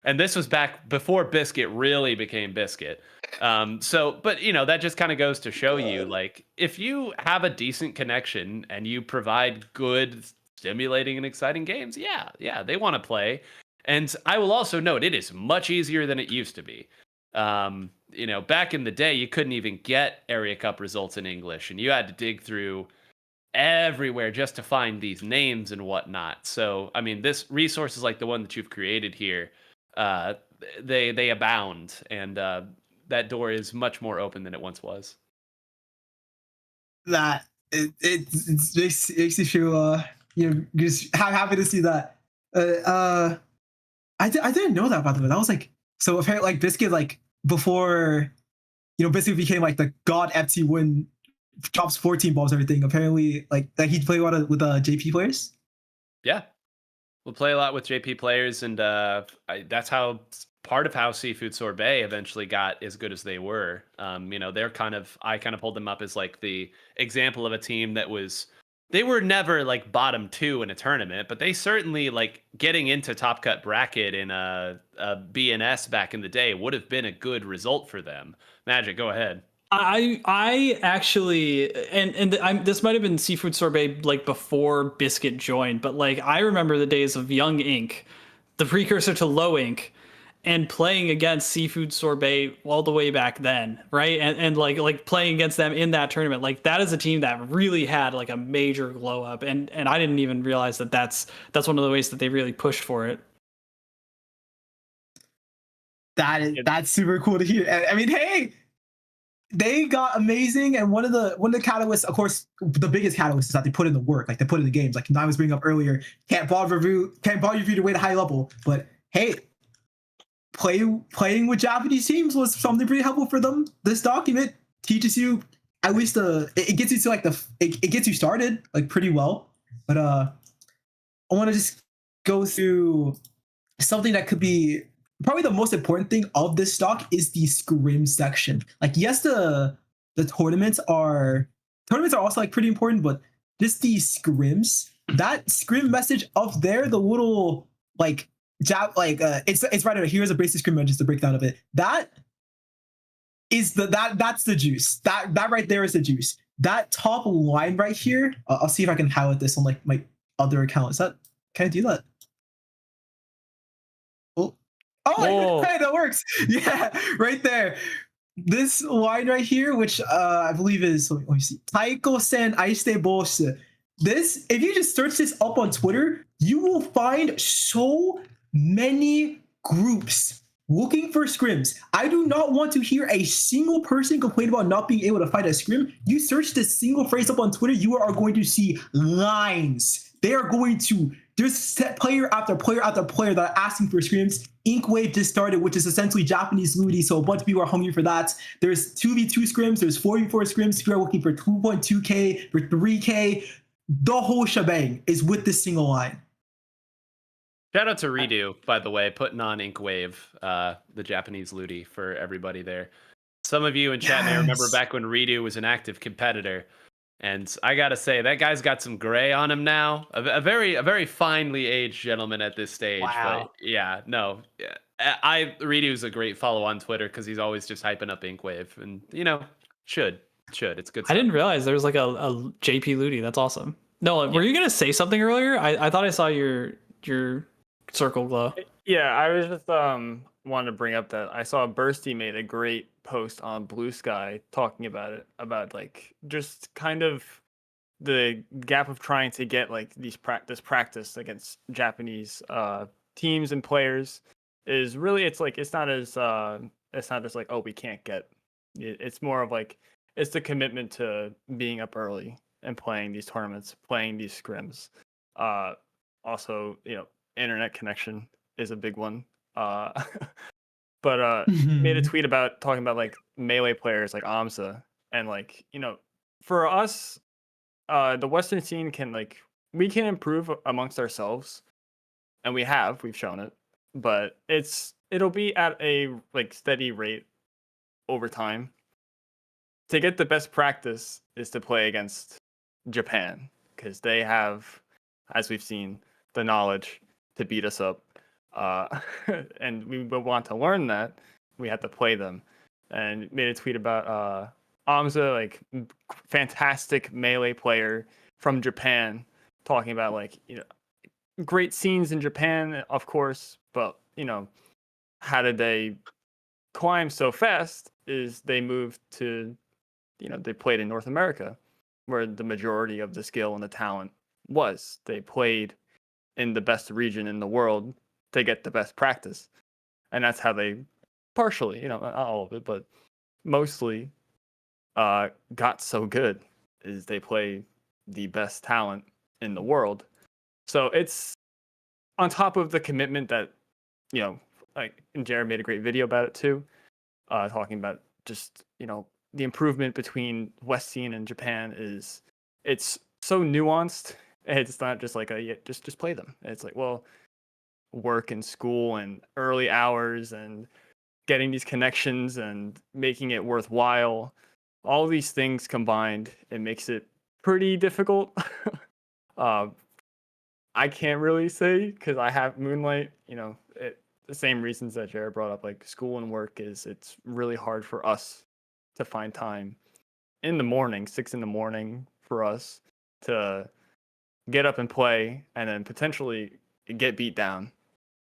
And this was back before Biscuit really became Biscuit. But that just kind of goes to show you, like, if you have a decent connection and you provide good, stimulating and exciting games, yeah, they want to play. And I will also note it is much easier than it used to be. Back in the day, you couldn't even get Area Cup results in English, and you had to dig through everywhere just to find these names and whatnot. So, I mean, this resources like the one that you've created here, they abound, and that door is much more open than it once was. That it makes you feel just happy to see that. I didn't know that, by the way. That was like, so apparently like Biscuit, like before Biscuit became like the god FT win, drops 14 balls, everything. Apparently like he played a lot with JP players. Yeah, we'll play a lot with JP players, and that's how part of how Seafood Sorbet eventually got as good as they were. They're I kind of pulled them up as like the example of a team that they were never like bottom 2 in a tournament, but they certainly, like, getting into top cut bracket in a BNS back in the day would have been a good result for them. Magic, go ahead. I actually, this might have been Seafood Sorbet like before Biscuit joined, but like I remember the days of Young Inc., the precursor to Low Inc., and playing against Seafood Sorbet all the way back then, right? And like playing against them in that tournament, like that is a team that really had like a major glow up, and I didn't even realize that's one of the ways that they really pushed for it. That's super cool to hear. I mean, hey, they got amazing, and one of the catalysts, of course, the biggest catalyst is that they put in the work, like they put in the games. Like I was bringing up earlier, can't bother you to wait a high level, but hey, playing with Japanese teams was something pretty helpful for them. This document teaches you at least it gets you to like it gets you started like pretty well. But I want to just go through something that could be probably the most important thing of this stock is the scrim section. Like, yes, the tournaments are also like pretty important, but just the scrims, that scrim message up there, the little like it's right here. Here's a basic scrim just a breakdown of it. That is that's the juice. That right there is the juice. That top line right here. I'll see if I can highlight this on like my other account. Can I do that? Okay, that works. Yeah, right there. This line right here, which I believe is, let me see, Taiko-sen Aiste Boshi. This, if you just search this up on Twitter, you will find so many groups looking for scrims. I do not want to hear a single person complain about not being able to find a scrim. You search this single phrase up on Twitter, you are going to see lines. They are going to there's set player after player after player that are asking for scrims. Inkwave just started, which is essentially Japanese Ludi, so a bunch of people are hungry for that. There's 2v2 scrims, there's 4v4 scrims. People are looking for 2.2k, for 3k. The whole shebang is with this single line. Shout out to Redo, by the way, putting on Inkwave, the Japanese Ludi for everybody there. Some of you in chat may remember back when Redo was an active competitor. And I gotta say, that guy's got some gray on him now. A very finely aged gentleman at this stage. Wow. But yeah, no. Redo's a great follow on Twitter because he's always just hyping up Inkwave. And, you know, should. It's good stuff. I didn't realize there was like a JP Ludi. That's awesome. No, were you going to say something earlier? I thought I saw your circle glow. Yeah, I was just wanted to bring up that I saw Bursty made a great post on Blue Sky talking about it, about like just kind of the gap of trying to get like this practice against Japanese teams and players is really, it's not as like, oh, we can't get it. It's more of like, it's the commitment to being up early and playing these tournaments, playing these scrims. Also, you know, internet connection is a big one. But made a tweet about talking about like melee players like Amsa, and like, you know, for us, the Western scene we can improve amongst ourselves, and we've shown it, but it'll be at a like steady rate over time. To get the best practice is to play against Japan, because they have, as we've seen, the knowledge to beat us up. And we would want to learn that, we have to play them. And made a tweet about Amza, like fantastic melee player from Japan, talking about like, you know, great scenes in Japan, of course, but you know, how did they climb so fast is they moved to, you know, they played in North America, where the majority of the skill and the talent was. They played in the best region in the world to get the best practice. And that's how they partially, you know, not all of it, but mostly got so good, is they play the best talent in the world. So it's on top of the commitment that, you know, like, and Jared made a great video about it too, talking about just, you know, the improvement between West scene and Japan it's so nuanced. It's not just like just play them. It's like, well, work and school and early hours and getting these connections and making it worthwhile. All these things combined, it makes it pretty difficult. I can't really say, because I have Moonlight, you know, the same reasons that Jared brought up, like school and work, it's really hard for us to find time in the morning, 6 a.m, for us to get up and play, and then potentially get beat down.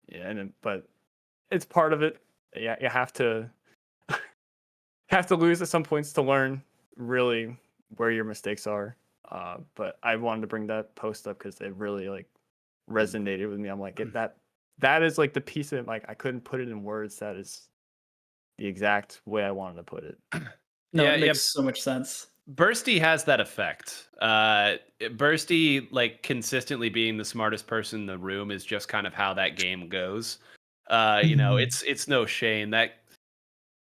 Yeah, but it's part of it. Yeah, you have to lose at some points to learn really where your mistakes are. But I wanted to bring that post up because it really like resonated with me. I'm like, that is like the piece of, like, I couldn't put it in words. That is the exact way I wanted to put it. No, it makes so much sense. Bursty has that effect. Bursty, like, consistently being the smartest person in the room is just kind of how that game goes. You know, it's no shame that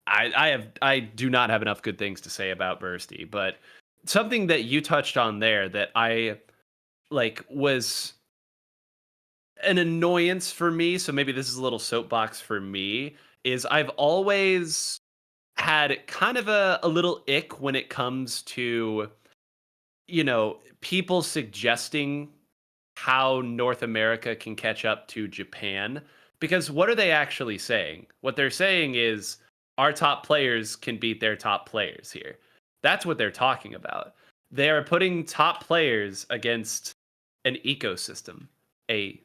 I do not have enough good things to say about Bursty, but something that you touched on there that I like was an annoyance for me, so maybe this is a little soapbox for me, is I've always had kind of a little ick when it comes to, you know, people suggesting how North America can catch up to Japan. Because what are they actually saying? What they're saying is our top players can beat their top players here. That's what they're talking about. They are putting top players against an ecosystem. It's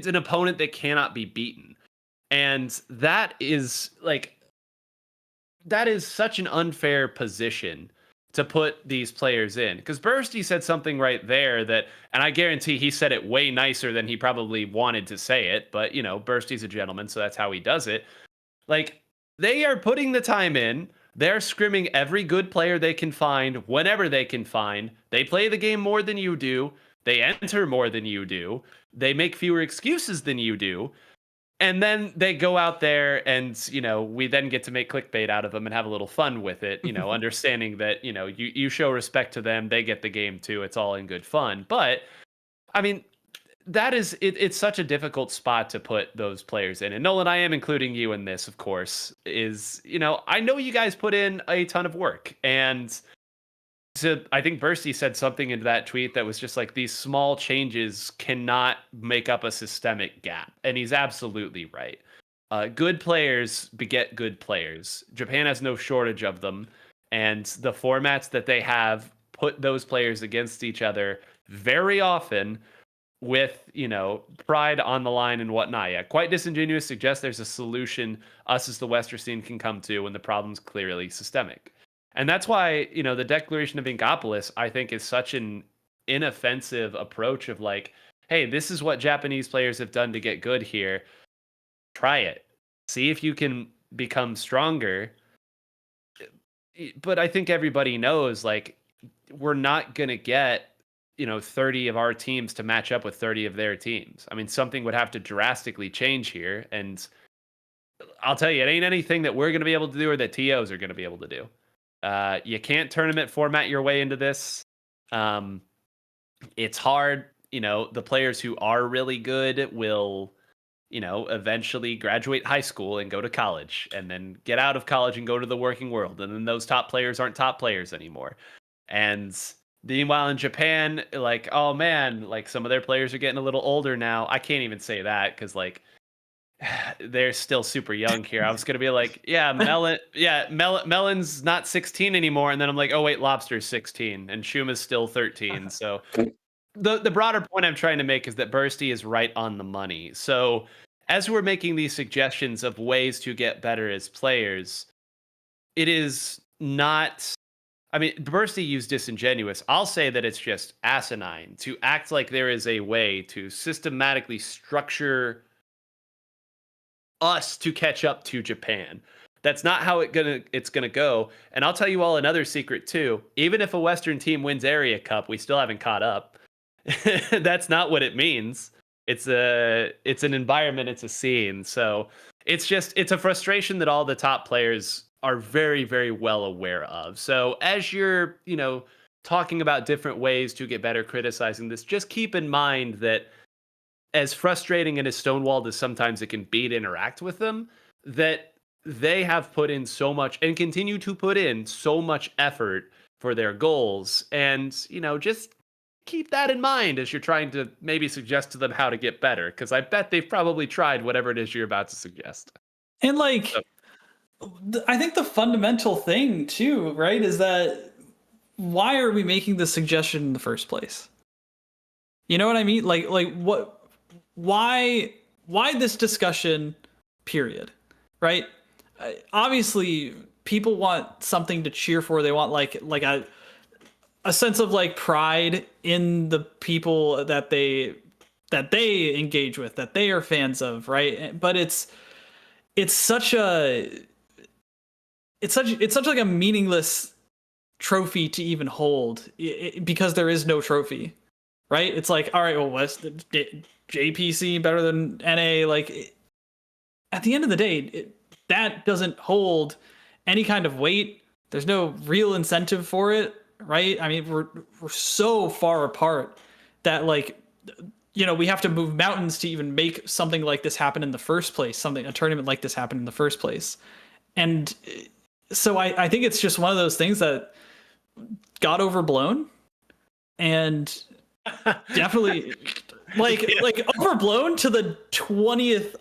an opponent that cannot be beaten. And that is such an unfair position to put these players in. Because Bursty said something right there that, and I guarantee he said it way nicer than he probably wanted to say it, but, you know, Bursty's a gentleman, so that's how he does it. Like, they are putting the time in. They're scrimming every good player they can find, whenever they can find. They play the game more than you do. They enter more than you do. They make fewer excuses than you do. And then they go out there and, we then get to make clickbait out of them and have a little fun with it, understanding that, you show respect to them. They get the game too. It's all in good fun. But I mean, that is, it's such a difficult spot to put those players in. And Nolan, I am including you in this, of course, is, I know you guys put in a ton of work. And so I think Bursty said something in that tweet that was just like, these small changes cannot make up a systemic gap. And he's absolutely right. Good players beget good players. Japan has no shortage of them. And the formats that they have put those players against each other very often with, pride on the line and whatnot. Yeah, quite disingenuous. Suggests there's a solution us as the Western scene can come to when the problem's clearly systemic. And that's why, the declaration of Inkopolis, I think, is such an inoffensive approach of like, hey, this is what Japanese players have done to get good here. Try it. See if you can become stronger. But I think everybody knows, like, we're not going to get, 30 of our teams to match up with 30 of their teams. I mean, something would have to drastically change here. And I'll tell you, it ain't anything that we're going to be able to do or that TOs are going to be able to do. You can't tournament format your way into this. It's hard. The players who are really good will, eventually graduate high school and go to college and then get out of college and go to the working world. And then those top players aren't top players anymore. And meanwhile, in Japan, like, oh man, like some of their players are getting a little older now. I can't even say that because like they're still super young here. I was gonna be like, Melon's not 16 anymore, and then I'm like, oh wait, Lobster's 16 and Shuma's still 13. So the broader point I'm trying to make is that Bursty is right on the money. So as we're making these suggestions of ways to get better as players, it is not. I mean, Bursty used disingenuous. I'll say that it's just asinine to act like there is a way to systematically structure us to catch up to Japan. That's not how it's gonna go. And I'll tell you all another secret too. Even if a Western team wins Area Cup, we still haven't caught up. That's not what it means. It's an environment, it's a scene. So it's a frustration that all the top players are very, very well aware of. So as you're, talking about different ways to get better, criticizing this, just keep in mind that as frustrating and as stonewalled as sometimes it can be to interact with them, that they have put in so much and continue to put in so much effort for their goals. And, just keep that in mind as you're trying to maybe suggest to them how to get better. Because I bet they've probably tried whatever it is you're about to suggest. And like, I think the fundamental thing too, right, is that why are we making this suggestion in the first place? You know what I mean? Like what? Why this discussion? Period. Right? Obviously, people want something to cheer for. They want like a sense of like pride in the people that they engage with, that they are fans of, right? But it's such like a meaningless trophy to even hold because there is no trophy, right? It's like, all right, well, what's the JPC better than NA? Like, at the end of the day, that doesn't hold any kind of weight. There's no real incentive for it, right? I mean, we're so far apart that like, we have to move mountains to even make something like this happen in the first place, a tournament like this happen in the first place. And so I think it's just one of those things that got overblown and definitely like overblown to the 20th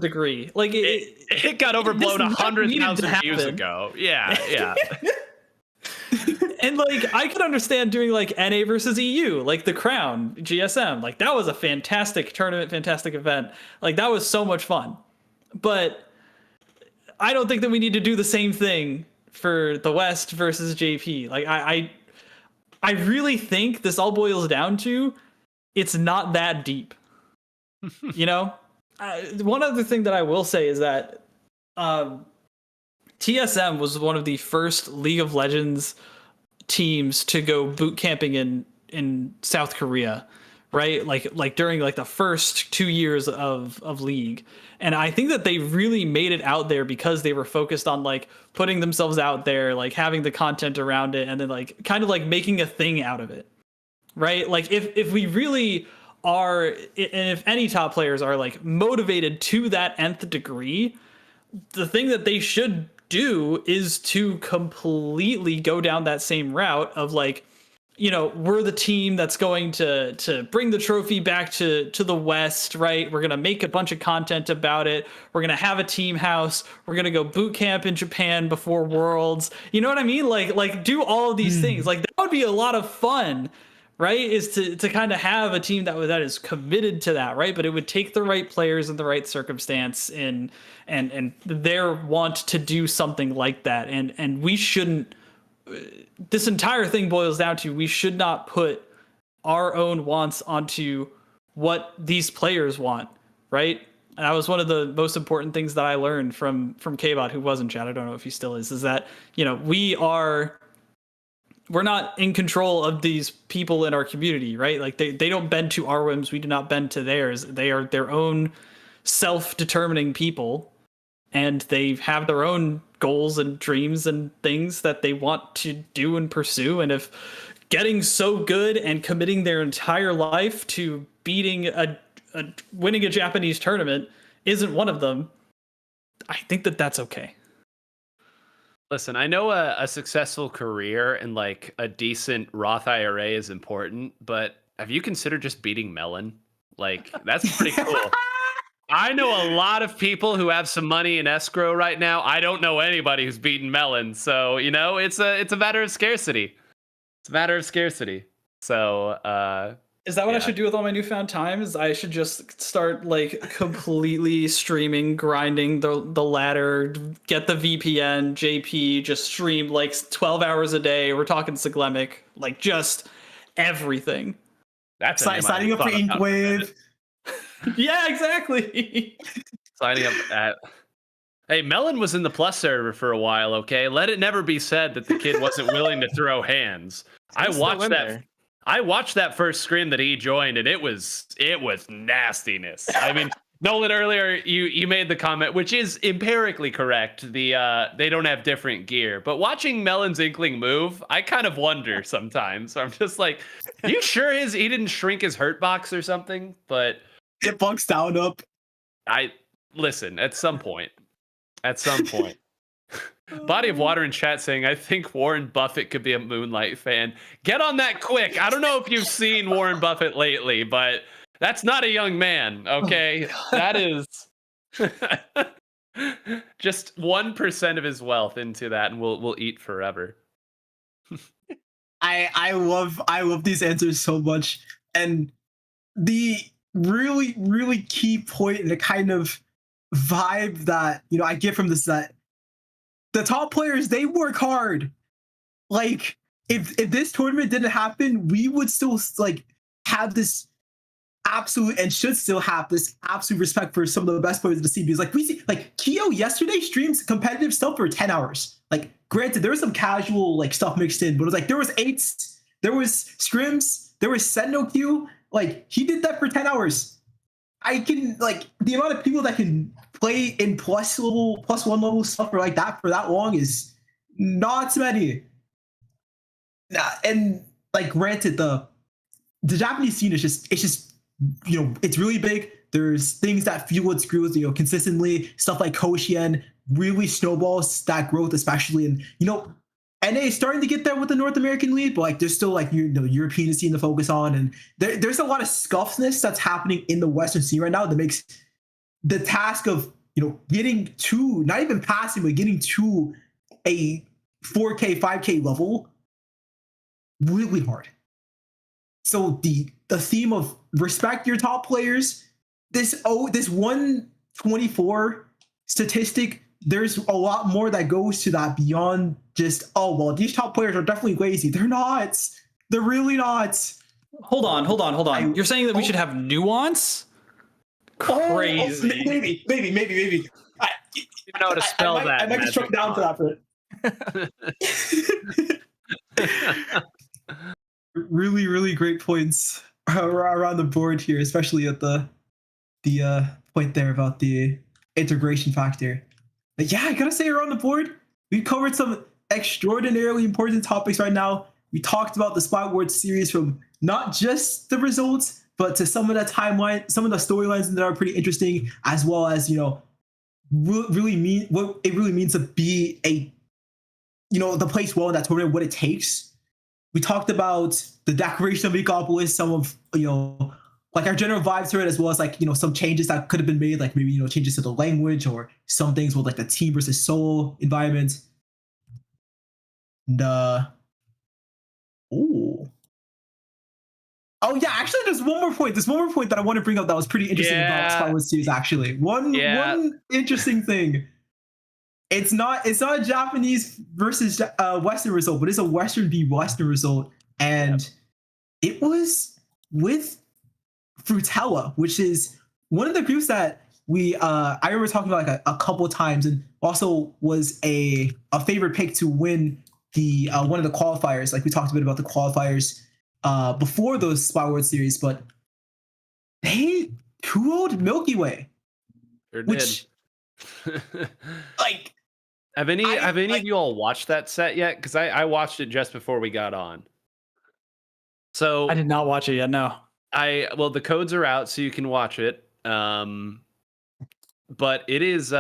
degree. Like it got overblown 100,000 years ago. Yeah. And like I could understand doing like NA versus EU, like the Crown, GSM. Like that was a fantastic tournament, fantastic event. Like that was so much fun. But I don't think that we need to do the same thing for the West versus JP. Like I really think this all boils down to it's not that deep. One other thing that I will say is that TSM was one of the first League of Legends teams to go boot camping in in South Korea, right? Like during like the first 2 years of League. And I think that they really made it out there because they were focused on like putting themselves out there, like having the content around it, and then like kind of like making a thing out of it, right? Like if we really are, and if any top players are like motivated to that nth degree, the thing that they should do is to completely go down that same route of like, you know, we're the team that's going to bring the trophy back to the West, right? We're going to make a bunch of content about it. We're going to have a team house. We're going to go boot camp in Japan before Worlds. You know what I mean? Like do all of these things. Like that would be a lot of fun, right? Is to kind of have a team that is committed to that, right? But it would take the right players in the right circumstance and their want to do something like that. And we shouldn't, this entire thing boils down to, we should not put our own wants onto what these players want, right? And that was one of the most important things that I learned from K-Bot, who was in chat. I don't know if he still is that, you know, we're not in control of these people in our community, right? Like they don't bend to our whims. We do not bend to theirs. They are their own self-determining people, and they have their own goals and dreams and things that they want to do and pursue. And if getting so good and committing their entire life to beating winning a Japanese tournament isn't one of them, I think that that's okay. Listen, I know a successful career and like a decent Roth IRA is important, but have you considered just beating Melon? Like, that's pretty cool. I know a lot of people who have some money in escrow right now. I don't know anybody who's beaten Melon. So, you know, it's a matter of scarcity. It's a matter of scarcity. So, is that what I should do with all my newfound time? Is I should just start like completely streaming, grinding the ladder, get the VPN, JP, just stream like 12 hours a day. We're talking Siglemic, like just everything. That's signing up for Inkwave. Yeah, exactly. Signing up at. Hey, Melon was in the Plus server for a while. Okay, let it never be said that the kid wasn't willing to throw hands. I watched that. There. I watched that first scrim that he joined, and it was nastiness. I mean, Nolan, earlier you made the comment, which is empirically correct. They don't have different gear, but watching Melon's Inkling move, I kind of wonder sometimes. I'm just like, are you sure he didn't shrink his hurt box or something? But get bunks down up. Listen, at some point. Body of Water in chat saying, I think Warren Buffett could be a Moonlight fan. Get on that quick. I don't know if you've seen Warren Buffett lately, but that's not a young man, okay? That is just 1% of his wealth into that, and we'll eat forever. I love these answers so much. And the really, really key point and the kind of vibe that, you know, I get from this, that the top players, they work hard. Like, if this tournament didn't happen, we would still like have this absolute, and should still have this absolute respect for some of the best players of the scene. Because like we see, like Keo yesterday streams competitive stuff for 10 hours. Like, granted, there was some casual like stuff mixed in, but it was like there was 8s, there was scrims, there was Sendo Q. Like, he did that for 10 hours. I can, like, the amount of people that can play in plus one level stuff for like that for that long is not many. And like, granted, the Japanese scene is just you know, it's really big. There's things that fuel its growth, you know, consistently. Stuff like Koshien really snowballs that growth, especially. And you know, NA is starting to get there with the North American lead, but like there's still like, you know, European scene to focus on, and there's a lot of scuffness that's happening in the Western scene right now that makes the task of, you know, getting to, not even passing, but getting to a 4K, 5K level really hard. So the theme of respect your top players, this 124 statistic, there's a lot more that goes to that beyond just, oh, well, these top players are definitely lazy. They're not. They're really not. Hold on. You're saying that we should have nuance? Crazy. Maybe. You know how to spell that. I might just struck down for that for it. really great points around the board here, especially at the point there about the integration factor. But yeah, I gotta say around the board, we covered some extraordinarily important topics right now. We talked about the Splat World Series from not just the results, but to some of the timeline, some of the storylines that are pretty interesting, as well as, you know, really mean what it really means to be a, you know, the place well in that tournament, what it takes. We talked about the declaration of Ecopolis, some of, you know, like our general vibes to it, as well as like, you know, some changes that could have been made, like maybe, you know, changes to the language or some things with like the team versus solo environment. And oh yeah, actually there's one more point. There's one more point that I want to bring up that was pretty interesting about Splat World Series, actually. One interesting thing. It's not a Japanese versus Western result, but it's a Western v Western result. And it was with Frutella, which is one of the groups that I remember talking about like a couple of times, and also was a favorite pick to win the one of the qualifiers. Like we talked a bit about the qualifiers before those Splat World Series, but they 2-0'd Milky Way. Sure which like have any of you all watched that set yet? Because I watched it just before we got on. So I did not watch it yet. No. Well, the codes are out, so you can watch it. But it is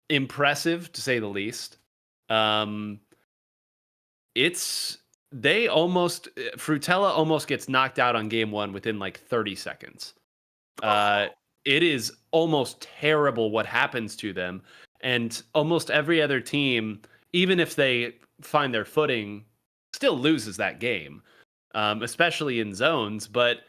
impressive to say the least. Frutella almost gets knocked out on game one within like 30 seconds. It is almost terrible what happens to them. And almost every other team, even if they find their footing, still loses that game, especially in zones. But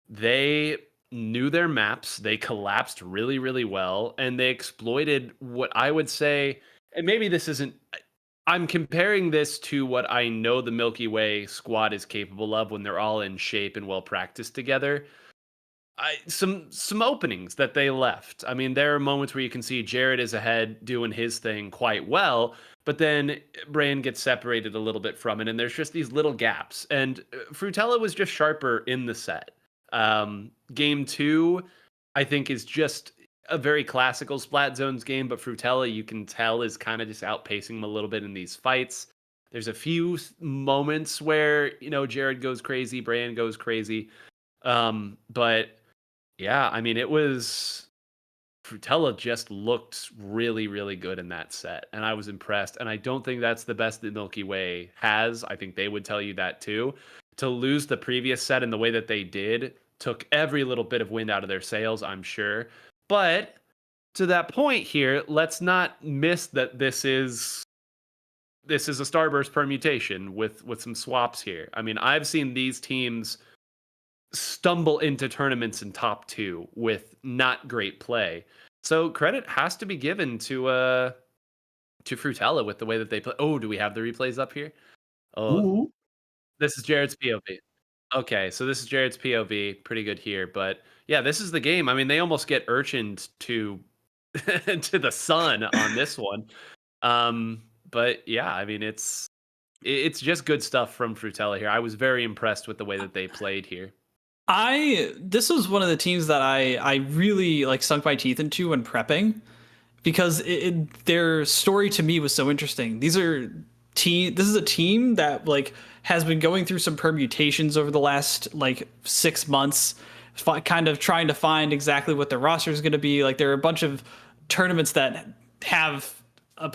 they knew their maps. They collapsed really, really well. And they exploited what I would say, and maybe this isn't, I'm comparing this to what I know the Milky Way squad is capable of when they're all in shape and well practiced together. Some openings that they left. I mean, there are moments where you can see Jared is ahead doing his thing quite well, but then Brain gets separated a little bit from it, and there's just these little gaps. And Frutella was just sharper in the set. Game two, I think, is just a very classical Splat Zones game, but Frutella, you can tell, is kind of just outpacing him a little bit in these fights. There's a few moments where, you know, Jared goes crazy, Brain goes crazy. But yeah, I mean, Frutella just looked really, really good in that set, and I was impressed. And I don't think that's the best that Milky Way has. I think they would tell you that too. To lose the previous set in the way that they did took every little bit of wind out of their sails, I'm sure. But to that point here, let's not miss that this is a Starburst permutation with some swaps here. I mean, I've seen these teams stumble into tournaments in top two with not great play. So credit has to be given to Frutella with the way that they play. Oh, do we have the replays up here? Oh, ooh. This is Jared's POV. Okay, so this is Jared's POV. Pretty good here, but yeah, this is the game. I mean, they almost get urchined to to the sun on this one. But yeah, I mean, it's just good stuff from Frutella here. I was very impressed with the way that they played here. This was one of the teams that I really like sunk my teeth into when prepping, because their story to me was so interesting. This is a team that like has been going through some permutations over the last like 6 months, kind of trying to find exactly what their roster is going to be. Like there are a bunch of tournaments that have a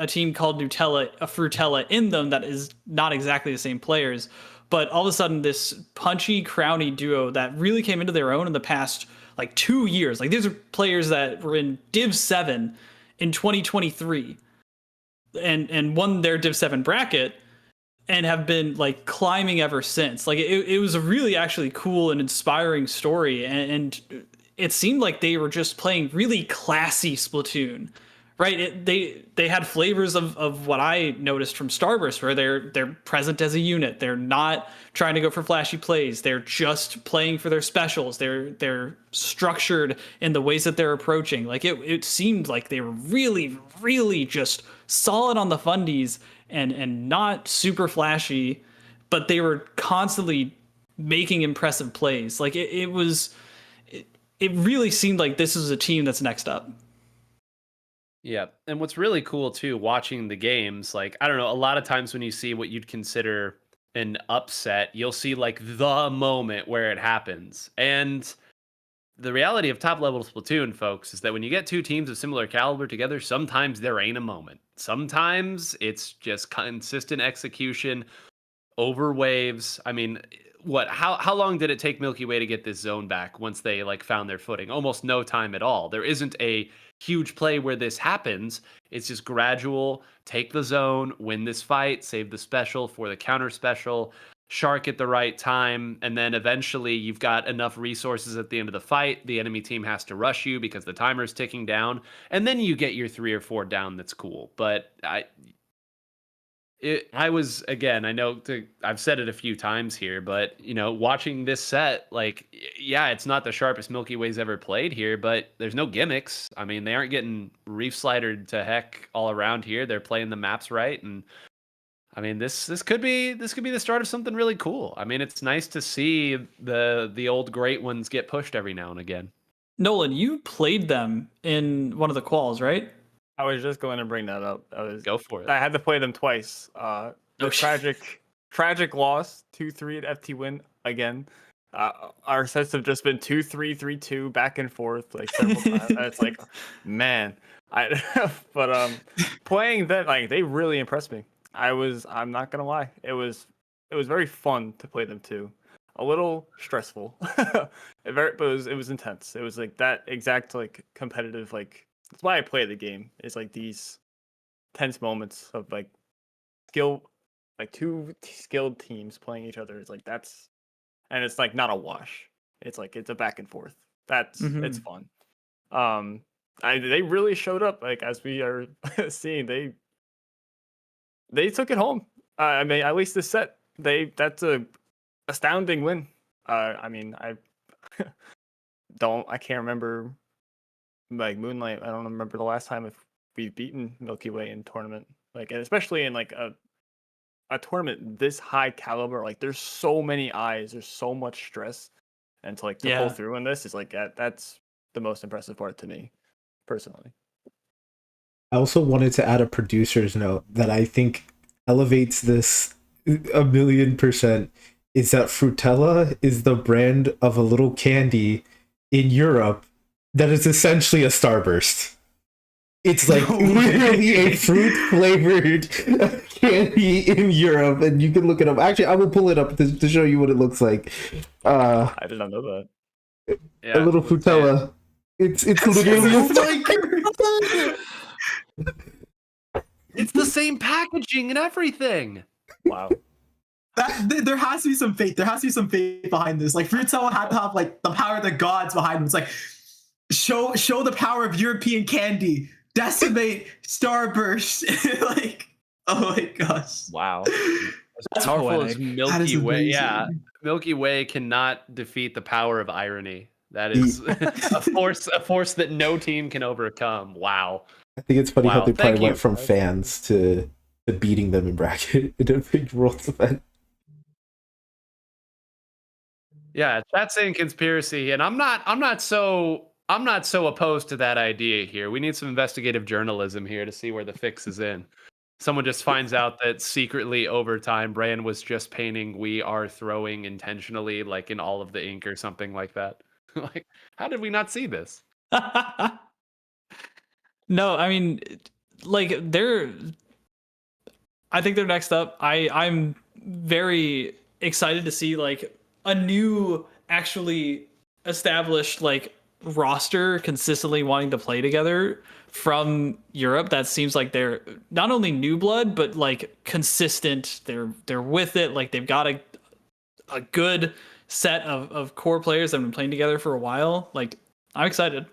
team called Frutella in them that is not exactly the same players. But all of a sudden, this punchy, crowny duo that really came into their own in the past like 2 years. Like these are players that were in Div 7 in 2023 and won their Div 7 bracket and have been like climbing ever since. Like it was a really actually cool and inspiring story. And it seemed like they were just playing really classy Splatoon. Right, they had flavors of what I noticed from Starburst, where they're present as a unit. They're not trying to go for flashy plays. They're just playing for their specials. They're structured in the ways that they're approaching. Like it seemed like they were really, really just solid on the fundies and not super flashy, but they were constantly making impressive plays. Like it really seemed like this is a team that's next up. Yeah. And what's really cool too, watching the games, like, I don't know, a lot of times when you see what you'd consider an upset, you'll see like the moment where it happens. And the reality of top level Splatoon, folks, is that when you get two teams of similar caliber together, sometimes there ain't a moment. Sometimes it's just consistent execution over waves. I mean, how long did it take Milky Way to get this zone back once they like found their footing? Almost no time at all. There isn't a huge play where this happens. It's just gradual, take the zone, win this fight, save the special for the counter special, shark at the right time, and then eventually you've got enough resources at the end of the fight. The enemy team has to rush you because the timer's ticking down, and then you get your 3 or 4 down. That's cool. But I was, again, I know I've said it a few times here, but you know, watching this set, like, yeah, it's not the sharpest Milky Way's ever played here, but there's no gimmicks. I mean, they aren't getting reef slidered to heck all around here. They're playing the maps right, and I mean, this could be the start of something really cool. I mean, it's nice to see the old great ones get pushed every now and again. Nolan, you played them in one of the quals, right? I was just going to bring that up. Go for it. I had to play them twice. Tragic loss, 2-3 at FT win again. Our sets have just been 2-3, 3-2, back and forth like several times. And it's like, man, but playing that, like, they really impressed me. I'm not gonna lie, it was very fun to play them too. A little stressful, but it was intense. It was like that exact like competitive, like, that's why I play the game. It's like these tense moments of like skill, like two skilled teams playing each other. It's like and it's like not a wash. It's like it's a back and forth. It's fun. They really showed up. Like, as we are seeing, they took it home. I mean, at least this set, that's a astounding win. I mean, I can't remember. Like Moonlight, I don't remember the last time if we've beaten Milky Way in tournament, like, and especially in like a tournament this high caliber. Like, there's so many eyes, there's so much stress, and to pull through in this is like that's the most impressive part to me personally. I also wanted to add a producer's note that I think elevates this 1,000,000%, is that Frutella is the brand of a little candy in Europe that is essentially a Starburst. It's like literally a fruit flavored candy in Europe, and you can look it up. Actually, I will pull it up to show you what it looks like. I did not know that. Yeah, a little Frutella. It's literally it's the same packaging and everything. Wow. There has to be some faith. There has to be some faith behind this. Like, Frutella had to have like the power of the gods behind them. It's like, show the power of European candy. Decimate Starburst. Like, oh my gosh. Wow. As powerful as Milky Way. Yeah. Amazing. Milky Way cannot defeat the power of irony. That is a force that no team can overcome. Wow. I think it's funny how they probably Thank went you. from fans to beating them in bracket in a big Worlds event. Yeah, that's saying conspiracy, and I'm not so opposed to that idea here. We need some investigative journalism here to see where the fix is in. Someone just finds out that secretly over time, Bran was just painting "We are throwing" intentionally, like in all of the ink or something like that. Like, how did we not see this? No, I mean, like, I think they're next up. I'm very excited to see like a new, actually established like roster consistently wanting to play together from Europe. That seems like they're not only new blood, but like consistent. They're with it. Like, they've got a good set of core players that have been playing together for a while. Like, I'm excited.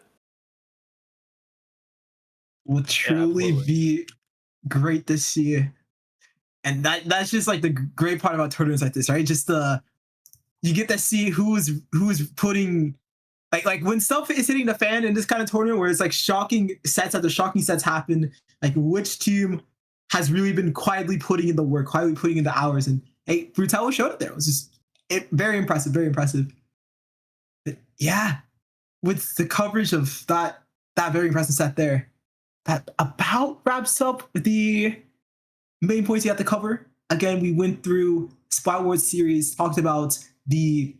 Will truly be great to see. And that's just like the great part about tournaments like this, right? Just you get to see who's putting like when stuff is hitting the fan in this kind of tournament where it's like shocking sets after shocking sets happen, like which team has really been quietly putting in the work, quietly putting in the hours, and hey, Frutella showed up there. It was just very impressive, very impressive. But yeah, with the coverage of that very impressive set there, that about wraps up the main points you have to cover. Again, we went through Splat World Series, talked about the,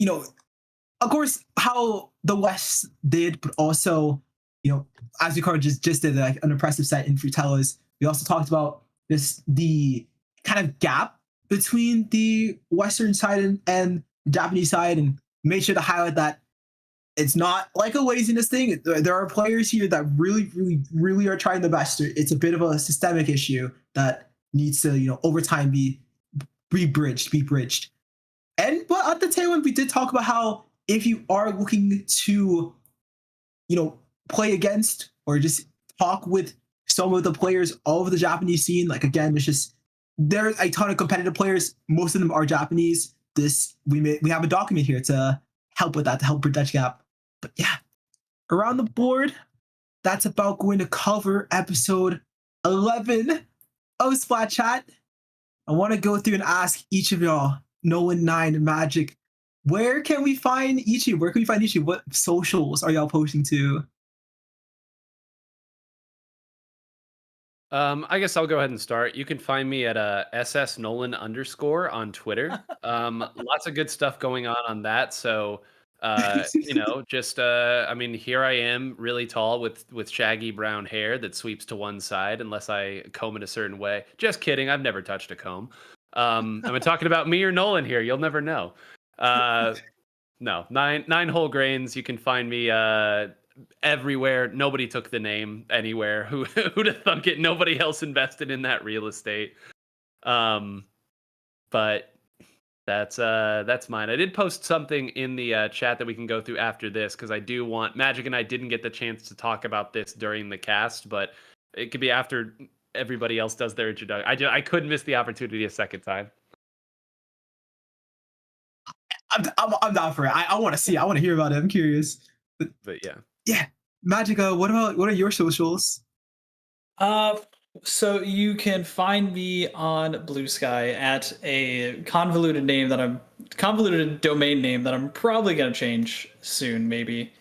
of course, how the West did, but also, as we covered, just did like an impressive set in Frutella's. We also talked about the kind of gap between the Western side and the Japanese side, and made sure to highlight that it's not like a laziness thing. There are players here that really, really, really are trying the best. It's a bit of a systemic issue that needs to, over time be bridged. But at the tail end, we did talk about how if you are looking to, play against or just talk with some of the players of the Japanese scene, like again, there's a ton of competitive players. Most of them are Japanese. We have a document here to help with that, to help bridge that gap. But yeah, around the board, that's about going to cover episode 11 of Splat Chat. I want to go through and ask each of y'all, Nolan, Nine, Magic, where can we find each of you? Where can we find each of you? What socials are y'all posting to? I guess I'll go ahead and start. You can find me at @SSNolan_ on Twitter. Lots of good stuff going on that. So, I mean, here I am, really tall with shaggy brown hair that sweeps to one side unless I comb it a certain way. Just kidding. I've never touched a comb. Am I talking about me or Nolan here? You'll never know. No, nine whole grains. You can find me everywhere. Nobody took the name anywhere. Who'd have thunk it? Nobody else invested in that real estate. But that's mine. I did post something in the chat that we can go through after this, because I do want Magic and I didn't get the chance to talk about this during the cast, but it could be after everybody else does their introduction. I couldn't miss the opportunity a second time. I'm down for it. I want to see it. I want to hear about it. I'm curious. But yeah. Yeah. Magic, what are your socials? So you can find me on Blue Sky at a convoluted domain name that I'm probably gonna change soon, maybe.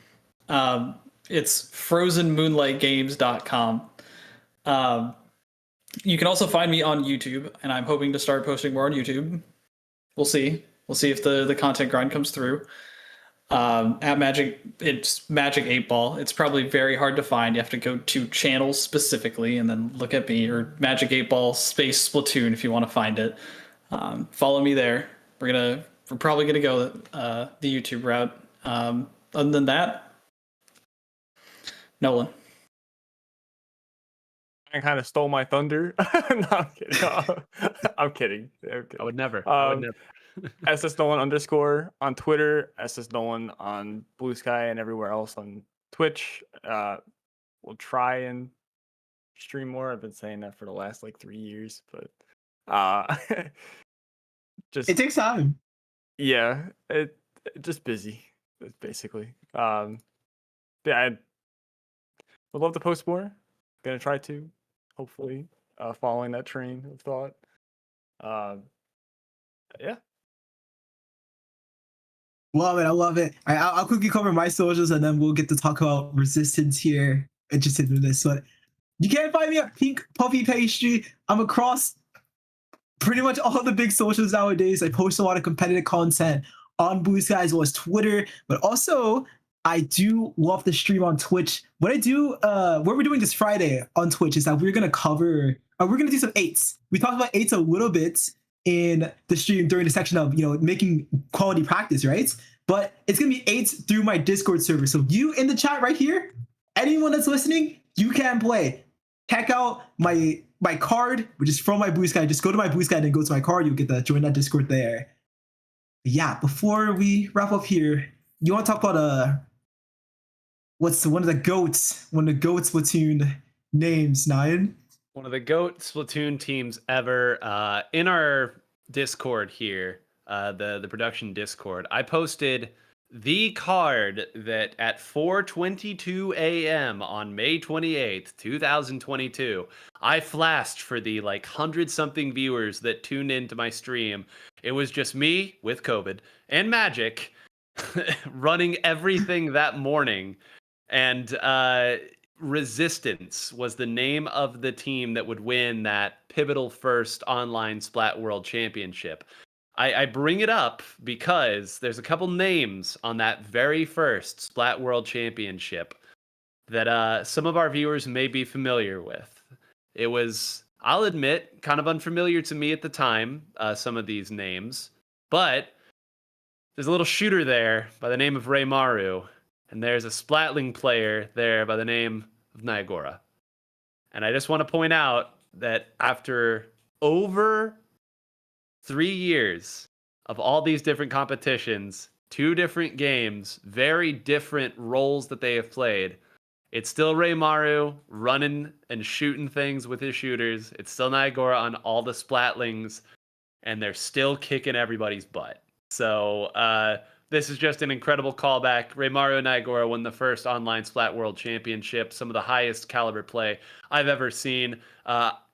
It's frozenmoonlightgames.com. You can also find me on YouTube, and I'm hoping to start posting more on YouTube. We'll see. We'll see if the content grind comes through. At Magic, it's Magic 8-Ball. It's probably very hard to find. You have to go to channels specifically and then look at me, or Magic 8-Ball space Splatoon if you want to find it. Follow me there. We're probably gonna go the YouTube route. Other than that, Nolan. I kind of stole my thunder. No, I'm kidding. I'm kidding. I would never. SS Nolan _ on Twitter, SS Nolan on Blue Sky, and everywhere else on Twitch. We'll try and stream more. I've been saying that for the last 3 years, but just it takes time. Yeah, it just busy, basically. Yeah, I would love to post more. Gonna try to, hopefully, following that train of thought. Yeah. Love it. I love it. All right, I'll quickly cover my socials and then we'll get to talk about Resistance here. Interested in this, but you can find me at Pink Puffy Pastry. I'm across pretty much all the big socials nowadays. I post a lot of competitive content on Blue Sky as well as Twitter, but also I do love to stream on Twitch. What we're doing this Friday on Twitch is that we're gonna do some 8s. We talked about 8s a little bit in the stream during the section of making quality practice, right? But it's gonna be 8s through my Discord server. So you in the chat right here, anyone that's listening, you can play. Check out my card, which is from my Blue Sky. Just go to my Blue Sky and then go to my card. You'll get to join that Discord there. But yeah, before we wrap up here, you want to talk about what's one of the GOAT Splatoon names, Nyan? One of the GOAT Splatoon teams ever. In our Discord here, the production Discord, I posted the card that at 4:22 a.m. on May 28th, 2022, I flashed for the like 100-something viewers that tuned into my stream. It was just me with COVID and Magic running everything that morning. And Resistance was the name of the team that would win that pivotal first online Splat World Championship. I bring it up because there's a couple names on that very first Splat World Championship that some of our viewers may be familiar with. It was, I'll admit, kind of unfamiliar to me at the time, some of these names, but there's a little shooter there by the name of Raymaru, and there's a Splatling player there by the name of Niagora. And I just want to point out that after over 3 years of all these different competitions, 2 different games, very different roles that they have played, it's still Raymaru running and shooting things with his shooters. It's still Niagora on all the Splatlings, and they're still kicking everybody's butt. So this is just an incredible callback. Raymaru and Niagora won the first online Splat World Championship, some of the highest caliber play I've ever seen.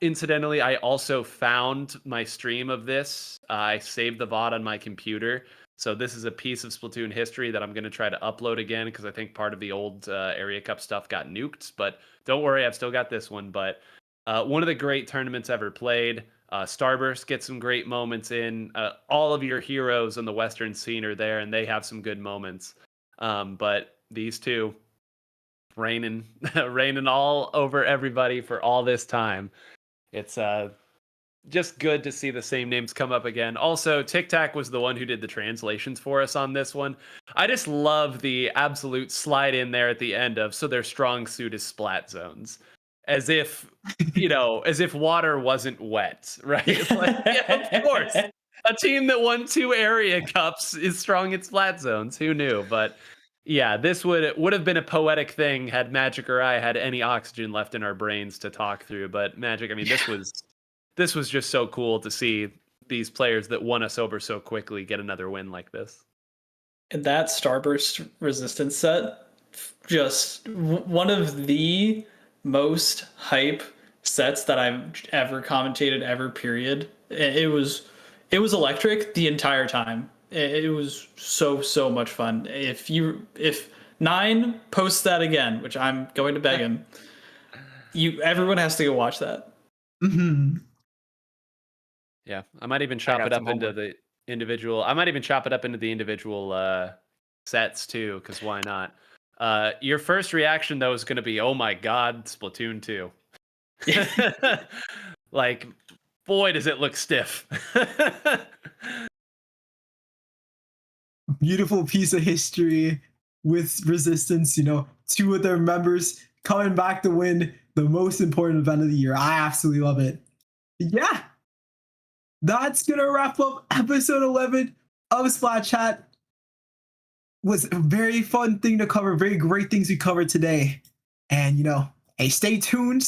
Incidentally, I also found my stream of this. I saved the VOD on my computer. So this is a piece of Splatoon history that I'm going to try to upload again because I think part of the old Area Cup stuff got nuked. But don't worry, I've still got this one. But one of the great tournaments ever played. Starburst gets some great moments in. All of your heroes on the Western scene are there, and they have some good moments. But these two raining all over everybody for all this time. It's just good to see the same names come up again. Also, Tic Tac was the one who did the translations for us on this one. I just love the absolute slide in there at the end of, so their strong suit is splat zones. As if, as if water wasn't wet, right? Like, yeah, of course. A team that won 2 area cups is strong in splat zones. Who knew? But yeah, this would have been a poetic thing had Magic or I had any oxygen left in our brains to talk through. But Magic, I mean, this was just so cool to see these players that won us over so quickly get another win like this. And that Starburst Resistance set, just one of the most hype sets that I've ever commentated ever, period. It was electric the entire time. It was so much fun. If Nine posts that again, which I'm going to beg him, everyone has to go watch that. Mm-hmm. Yeah, I might even chop it up into the individual. I might even chop it up into the individual sets too, because why not? Your first reaction though is going to be, "Oh my God, Splatoon 2!" Like, boy, does it look stiff. Beautiful piece of history with Resistance. 2 of their members coming back to win the most important event of the year. I absolutely love it. Yeah, that's gonna wrap up episode 11 of Splat Chat. Was a very fun thing to cover. Very great things we covered today. And hey, stay tuned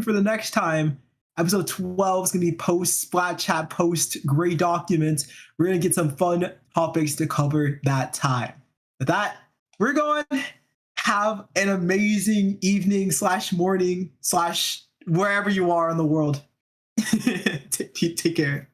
for the next time. Episode 12 is gonna be post Splat Chat, post great documents. We're gonna get some fun topics to cover that time. With that, we're going. Have an amazing evening / morning / wherever you are in the world. Take care.